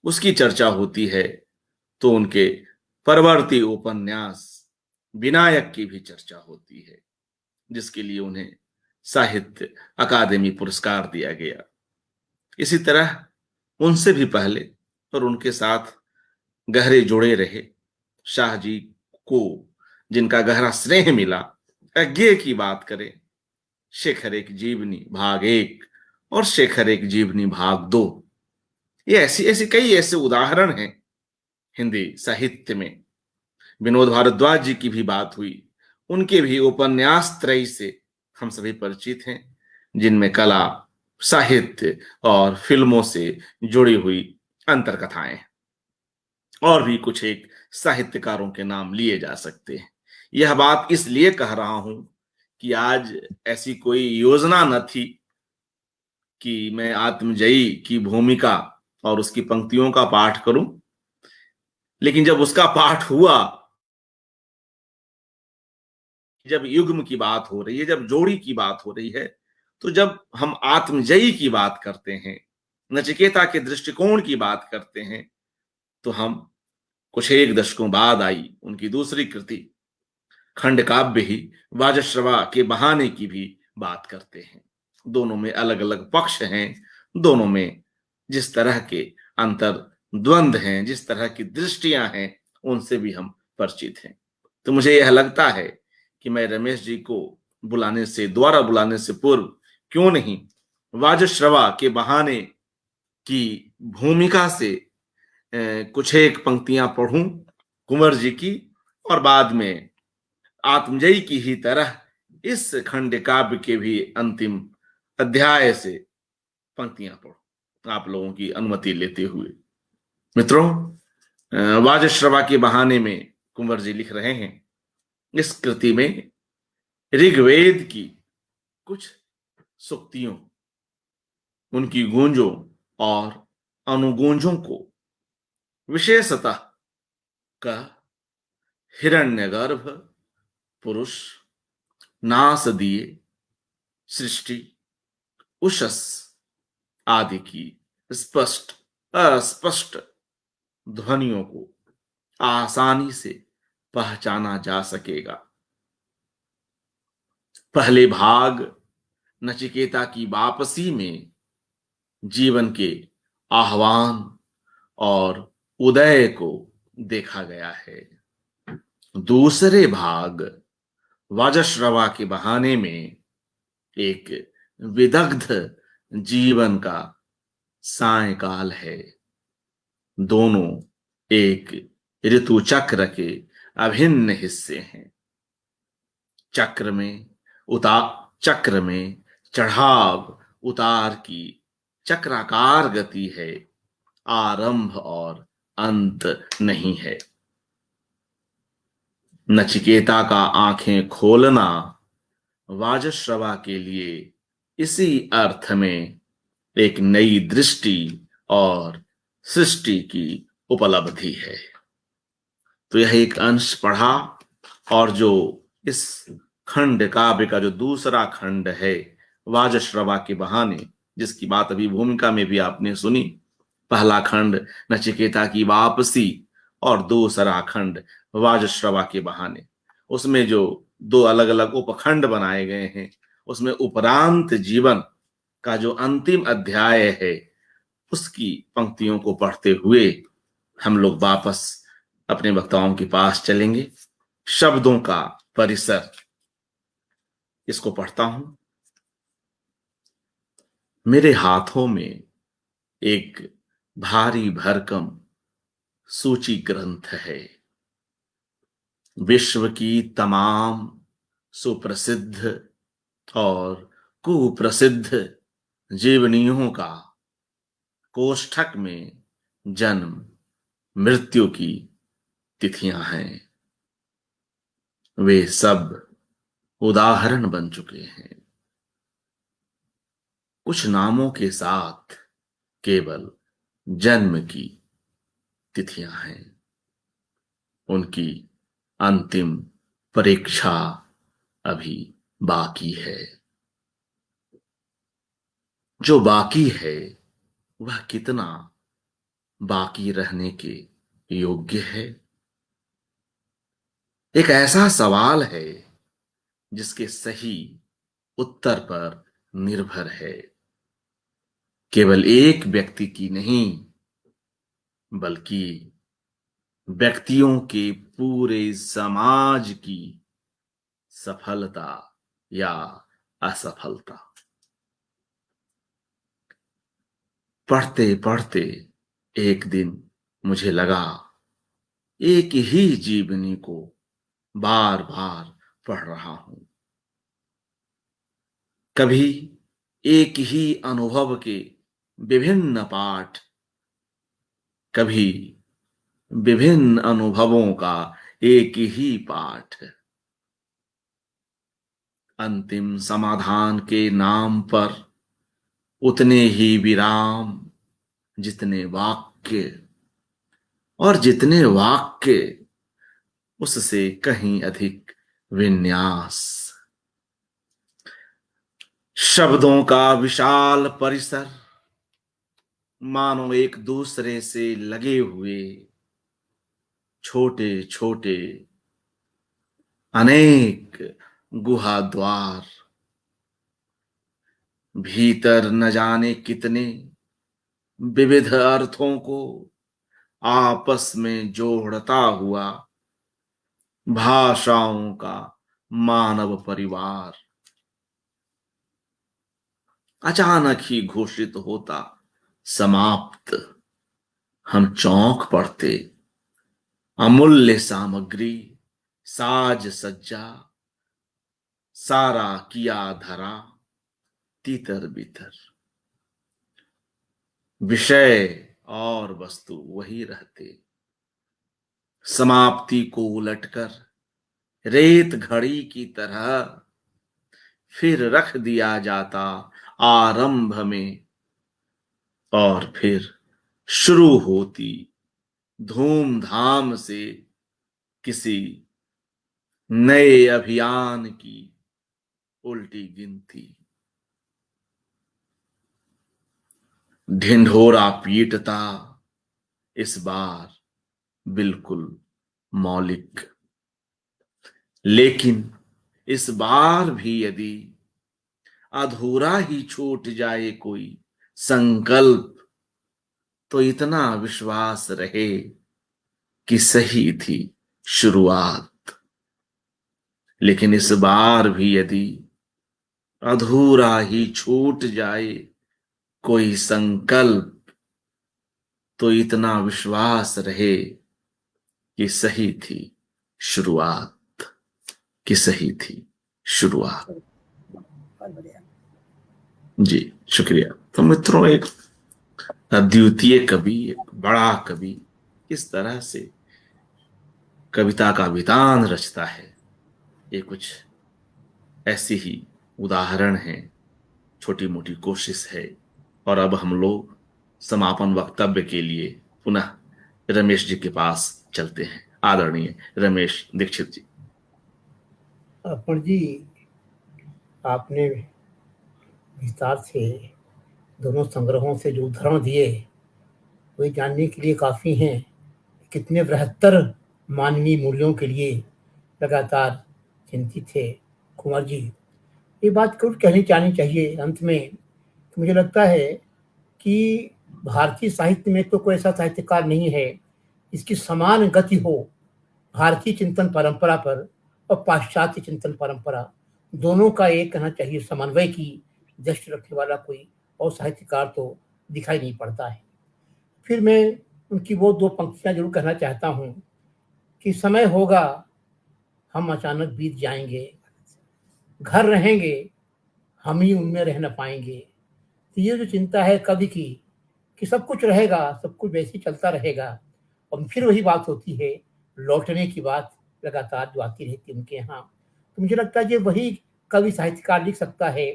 A: उसकी चर्चा होती है, तो उनके परवर्ती उपन्यास विनायक की भी चर्चा होती है, जिसके लिए उन्हें साहित्य अकादमी पुरस्कार दिया गया। इसी तरह उनसे भी पहले और उनके साथ गहरे जुड़े रहे शाह जी को, जिनका गहरा स्नेह मिला, अज्ञे की बात करें, शेखर एक जीवनी भाग 1 और शेखर एक जीवनी भाग 2, ये ऐसी ऐसी कई ऐसे उदाहरण हैं हिंदी साहित्य में। विनोद भारद्वाज जी की भी बात हुई, उनके भी उपन्यास त्रयी से हम सभी परिचित हैं, जिनमें कला, साहित्य और फिल्मों से जुड़ी हुई अंतरकथाएं, और भी कुछ एक साहित्यकारों के नाम लिए जा सकते हैं। यह बात इसलिए कह रहा हूं कि आज ऐसी कोई योजना न थी कि मैं आत्मजयी की भूमिका और उसकी पंक्तियों का पाठ करूं, लेकिन जब उसका पाठ हुआ, जब युग्म की बात हो रही है, जब जोड़ी की बात हो रही है, तो जब हम आत्मजयी की बात करते हैं, नचिकेता के दृष्टिकोण की बात करते हैं, तो हम कुछ एक दशकों बाद आई उनकी दूसरी कृति खंड काव्य ही वाजश्रवा के बहाने की भी बात करते हैं। दोनों में अलग अलग पक्ष हैं, दोनों में जिस तरह के अंतर द्वंद्व हैं, जिस तरह की दृष्टियां हैं, उनसे भी हम परिचित हैं। तो मुझे यह लगता है कि मैं रमेश जी को दोबारा बुलाने से पूर्व क्यों नहीं वाजश्रवा के बहाने की भूमिका से कुछ एक पंक्तियां पढ़ूं कुंवर जी की, और बाद में आत्मजयी की ही तरह इस खंड काव्य के भी अंतिम अध्याय से पंक्तियां पढ़ूं, आप लोगों की अनुमति लेते हुए। मित्रों, वाजश्रवा के बहाने में कुंवर जी लिख रहे हैं, इस कृति में ऋग्वेद की कुछ सूक्तियों, उनकी गूंजों और अनुगूंजों को विशेषतः का हिरण्यगर्भ पुरुष, नास दिए, सृष्टि, उषस आदि की स्पष्ट अस्पष्ट ध्वनियों को आसानी से पहचाना जा सकेगा। पहले भाग नचिकेता की वापसी में जीवन के आह्वान और उदय को देखा गया है। दूसरे भाग वाजश्रवा के बहाने में एक विदग्ध जीवन का सायंकाल है। दोनों एक ऋतु चक्र के अभिन्न हिस्से हैं। चक्र में चढ़ाव उतार की चक्राकार गति है, आरंभ और अंत नहीं है। नचिकेता का आंखें खोलना वाजश्रवा के लिए इसी अर्थ में एक नई दृष्टि और सृष्टि की उपलब्धि है। तो यह एक अंश पढ़ा, और जो इस खंड काव्य का जो दूसरा खंड है वाजश्रवा के बहाने, जिसकी बात अभी भूमिका में भी आपने सुनी, पहला खंड नचिकेता की वापसी और दूसरा खंड वाजश्रवा के बहाने, उसमें जो दो अलग अलग उपखंड बनाए गए हैं, उसमें उपरांत जीवन का जो अंतिम अध्याय है उसकी पंक्तियों को पढ़ते हुए हम लोग वापस अपने वक्ताओं के पास चलेंगे। शब्दों का परिसर, इसको पढ़ता हूं। मेरे हाथों में एक भारी भरकम सूची ग्रंथ है। विश्व की तमाम सुप्रसिद्ध और कुप्रसिद्ध जीवनियों का कोष्ठक में जन्म मृत्यु की तिथियां हैं। वे सब उदाहरण बन चुके हैं। कुछ नामों के साथ केवल जन्म की तिथियां हैं। उनकी अंतिम परीक्षा अभी बाकी है। जो बाकी है वह कितना बाकी रहने के योग्य है? एक ऐसा सवाल है जिसके सही उत्तर पर निर्भर है केवल एक व्यक्ति की नहीं, बल्कि व्यक्तियों के पूरे समाज की सफलता या असफलता। पढ़ते पढ़ते एक दिन मुझे लगा एक ही जीवनी को बार बार पढ़ रहा हूं। कभी एक ही अनुभव के विभिन्न पाठ, कभी विभिन्न अनुभवों का एक ही पाठ। अंतिम समाधान के नाम पर उतने ही विराम जितने वाक्य, और जितने वाक्य उससे कहीं अधिक विन्यास। शब्दों का विशाल परिसर मानो एक दूसरे से लगे हुए छोटे छोटे अनेक गुहा द्वार, भीतर न जाने कितने विविध अर्थों को आपस में जोड़ता हुआ भाषाओं का मानव परिवार अचानक ही घोषित होता समाप्त। हम चौंक पड़ते। अमूल्य सामग्री, साज सज्जा, सारा किया धरा, तीतर बितर। विषय और वस्तु वही रहते। समाप्ति को उलटकर रेत घड़ी की तरह फिर रख दिया जाता आरंभ में, और फिर शुरू होती धूमधाम से किसी नए अभियान की उल्टी गिनती। ढिंढोरा पीटता, इस बार बिल्कुल मौलिक। लेकिन इस बार भी यदि अधूरा ही छूट जाए कोई संकल्प, तो इतना विश्वास रहे कि सही थी शुरुआत। लेकिन इस बार भी यदि अधूरा ही छूट जाए कोई संकल्प, तो इतना विश्वास रहे कि सही थी शुरुआत, कि सही थी शुरुआत।
C: बहुत बढ़िया।
A: जी शुक्रिया। तो मित्रों, एक अद्वितीय कवि, एक बड़ा कवि किस तरह से कविता का वितान रचता है, ये कुछ ऐसी ही उदाहरण है, छोटी मोटी कोशिश है। और अब हम लोग समापन वक्तव्य के लिए पुनः रमेश जी के पास चलते हैं। आदरणीय रमेश दीक्षित जी।
B: अर्पण जी, आपने विस्तार से दोनों संग्रहों से जो उदाहरण दिए वे जानने के लिए काफ़ी हैं। कितने बृहत्तर मानवीय मूल्यों के लिए लगातार चिंतित थे कुंवर जी। ये बात जरूर कहनी चाहिए चाहिए अंत में कि मुझे लगता है कि भारतीय साहित्य में तो कोई ऐसा साहित्यकार नहीं है जिसकी समान गति हो भारतीय चिंतन परंपरा पर और पाश्चात्य चिंतन परंपरा दोनों का एक कहना चाहिए समन्वय की दृष्टि रखने वाला कोई और साहित्यकार तो दिखाई नहीं पड़ता है। फिर मैं उनकी वो दो पंक्तियां जरूर कहना चाहता हूँ कि समय होगा हम अचानक बीत जाएंगे, घर रहेंगे हम ही उनमें रह न पाएंगे। तो ये जो चिंता है कवि की कि सब कुछ रहेगा, सब कुछ वैसे ही चलता रहेगा, और फिर वही बात होती है लौटने की बात लगातार जो आती रहती है उनके यहाँ। तो मुझे लगता है ये वही कवि साहित्यकार लिख सकता है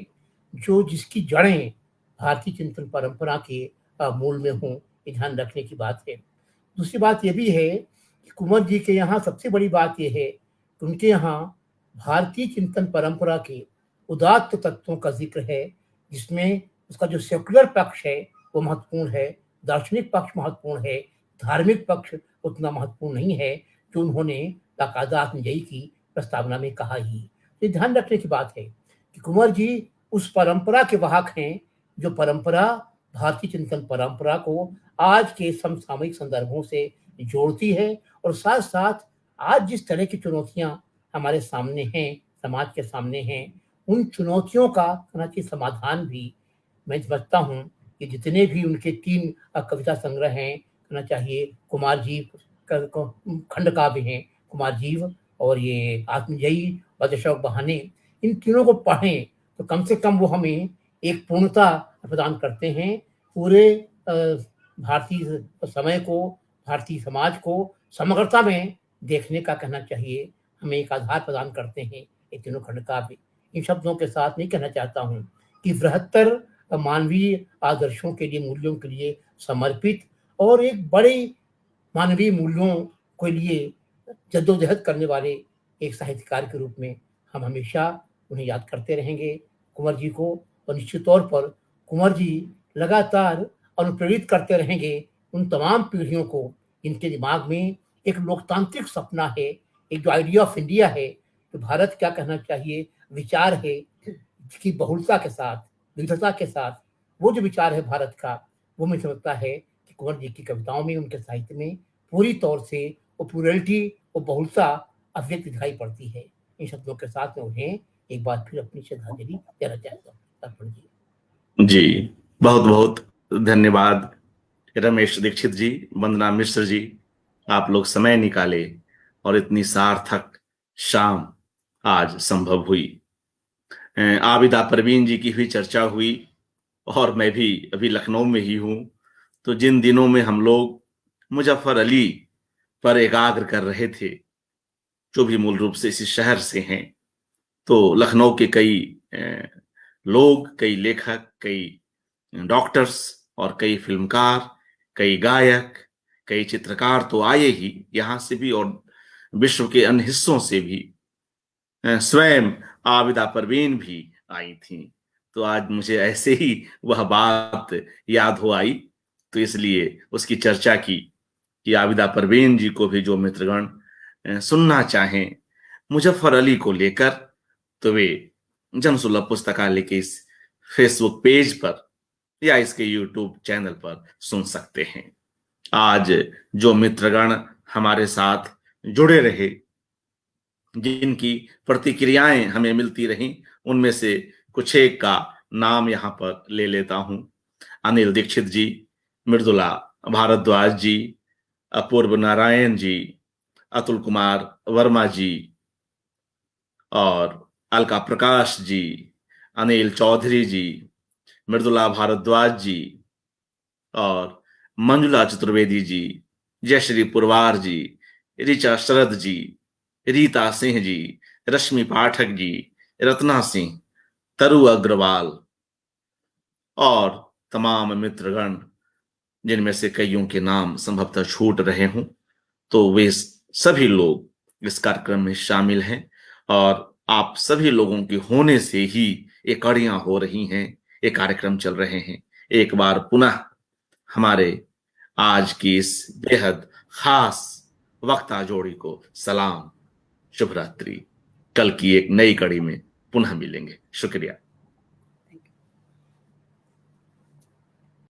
B: जो जिसकी जड़ें भारतीय चिंतन परंपरा के मूल में हों। ये ध्यान रखने की बात है। दूसरी बात ये भी है कि कुंवर जी के यहाँ सबसे बड़ी बात यह है कि उनके यहाँ भारतीय चिंतन परंपरा के उदात्त तत्वों का जिक्र है, जिसमें उसका जो सेकुलर पक्ष है वो महत्वपूर्ण है, दार्शनिक पक्ष महत्वपूर्ण है, धार्मिक पक्ष उतना महत्वपूर्ण नहीं है, जो उन्होंने बाकायदा आत्मजयी की प्रस्तावना में कहा ही। ये ध्यान रखने की बात है कि कुंवर जी उस परंपरा के वाहक हैं जो परंपरा भारतीय चिंतन परंपरा को आज के समसामयिक संदर्भों से जोड़ती है, और साथ साथ आज जिस तरह की चुनौतियां हमारे सामने हैं, समाज के सामने हैं, उन चुनौतियों का समाधान भी मैं समझता हूँ कि जितने भी उनके 3 कविता संग्रह हैं, कहना चाहिए कुमार जीव खंड काव्य हैं, कुमार जीव और ये आत्मजयी और दशरथ बहाने, इन तीनों को पढ़ें तो कम से कम वो हमें एक पूर्णता प्रदान करते हैं पूरे भारतीय समय को, भारतीय समाज को समग्रता में देखने का कहना चाहिए हमें एक आधार प्रदान करते हैं ये तीनों खंड काव्य। इन शब्दों के साथ नहीं कहना चाहता हूँ कि बृहत्तर मानवीय आदर्शों के लिए, मूल्यों के लिए समर्पित और एक बड़े मानवीय मूल्यों के लिए जद्दोजहद करने वाले एक साहित्यकार के रूप में हम हमेशा उन्हें याद करते रहेंगे, कुंवर जी को। और निश्चित तौर पर कुंवर जी लगातार अनुप्रेरित करते रहेंगे उन तमाम पीढ़ियों को इनके दिमाग में एक लोकतांत्रिक सपना है, एक जो आइडिया ऑफ इंडिया है, तो भारत क्या कहना चाहिए विचार है कि बहुलता के साथ, विविधता के साथ, वो जो विचार है भारत का, वो मुझे समझता है कि कुंवर जी की कविताओं में, उनके साहित्य में पूरी तौर से वो प्लुरलिटी, वो बहुलता अभिव्यक्त दिखाई पड़ती है। इन शब्दों के साथ में उन्हें एक बार फिर अपनी श्रद्धांजलि देना चाहता हूँ। अर्पण
A: जी बहुत बहुत धन्यवाद रमेश दीक्षित जी, वंदना मिश्र जी, आप लोग समय निकाले और इतनी सार्थक शाम आज संभव हुई। आबिदा परवीन जी की भी चर्चा हुई और मैं भी अभी लखनऊ में ही हूं, तो जिन दिनों में हम लोग मुजफ्फर अली पर एकाग्र कर रहे थे, जो भी मूल रूप से इसी शहर से हैं, तो लखनऊ के कई लोग, कई लेखक, कई डॉक्टर्स और कई फिल्मकार, कई गायक, कई चित्रकार तो आए ही यहां से भी और विश्व के अन्य हिस्सों से भी। स्वयं आबिदा परवीन भी आई थी। तो आज मुझे ऐसे ही वह बात याद हो आई, तो इसलिए उसकी चर्चा की कि आबिदा परवीन जी को भी जो मित्रगण सुनना चाहें मुजफ्फर अली को लेकर, तो वे जनसुलभ पुस्तकालय के इस फेसबुक पेज पर या इसके यूट्यूब चैनल पर सुन सकते हैं। आज जो मित्रगण हमारे साथ जुड़े रहे, जिनकी प्रतिक्रियाएं हमें मिलती रहीं, उनमें से कुछ एक का नाम यहाँ पर ले लेता हूं। अनिल दीक्षित जी, मृदुला भारद्वाज जी, अपूर्व नारायण जी, अतुल कुमार वर्मा जी और अलका प्रकाश जी, अनिल चौधरी जी, मृदुला भारद्वाज जी और मंजुला चतुर्वेदी जी, जयश्री पुरवार जी, ऋचा शरद जी, रीता सिंह जी, रश्मि पाठक जी, रत्ना सिंह, तरु अग्रवाल और तमाम मित्रगण, जिनमें से कईयों के नाम संभवतः छूट रहे हों, तो वे सभी लोग इस कार्यक्रम में शामिल हैं और आप सभी लोगों के होने से ही ये कड़ियां हो रही हैं, ये कार्यक्रम चल रहे हैं। एक बार पुनः हमारे आज की इस बेहद खास वक्ता जोड़ी को सलाम, शुभ रात्रि। कल की एक नई कड़ी में पुनः मिलेंगे। शुक्रिया।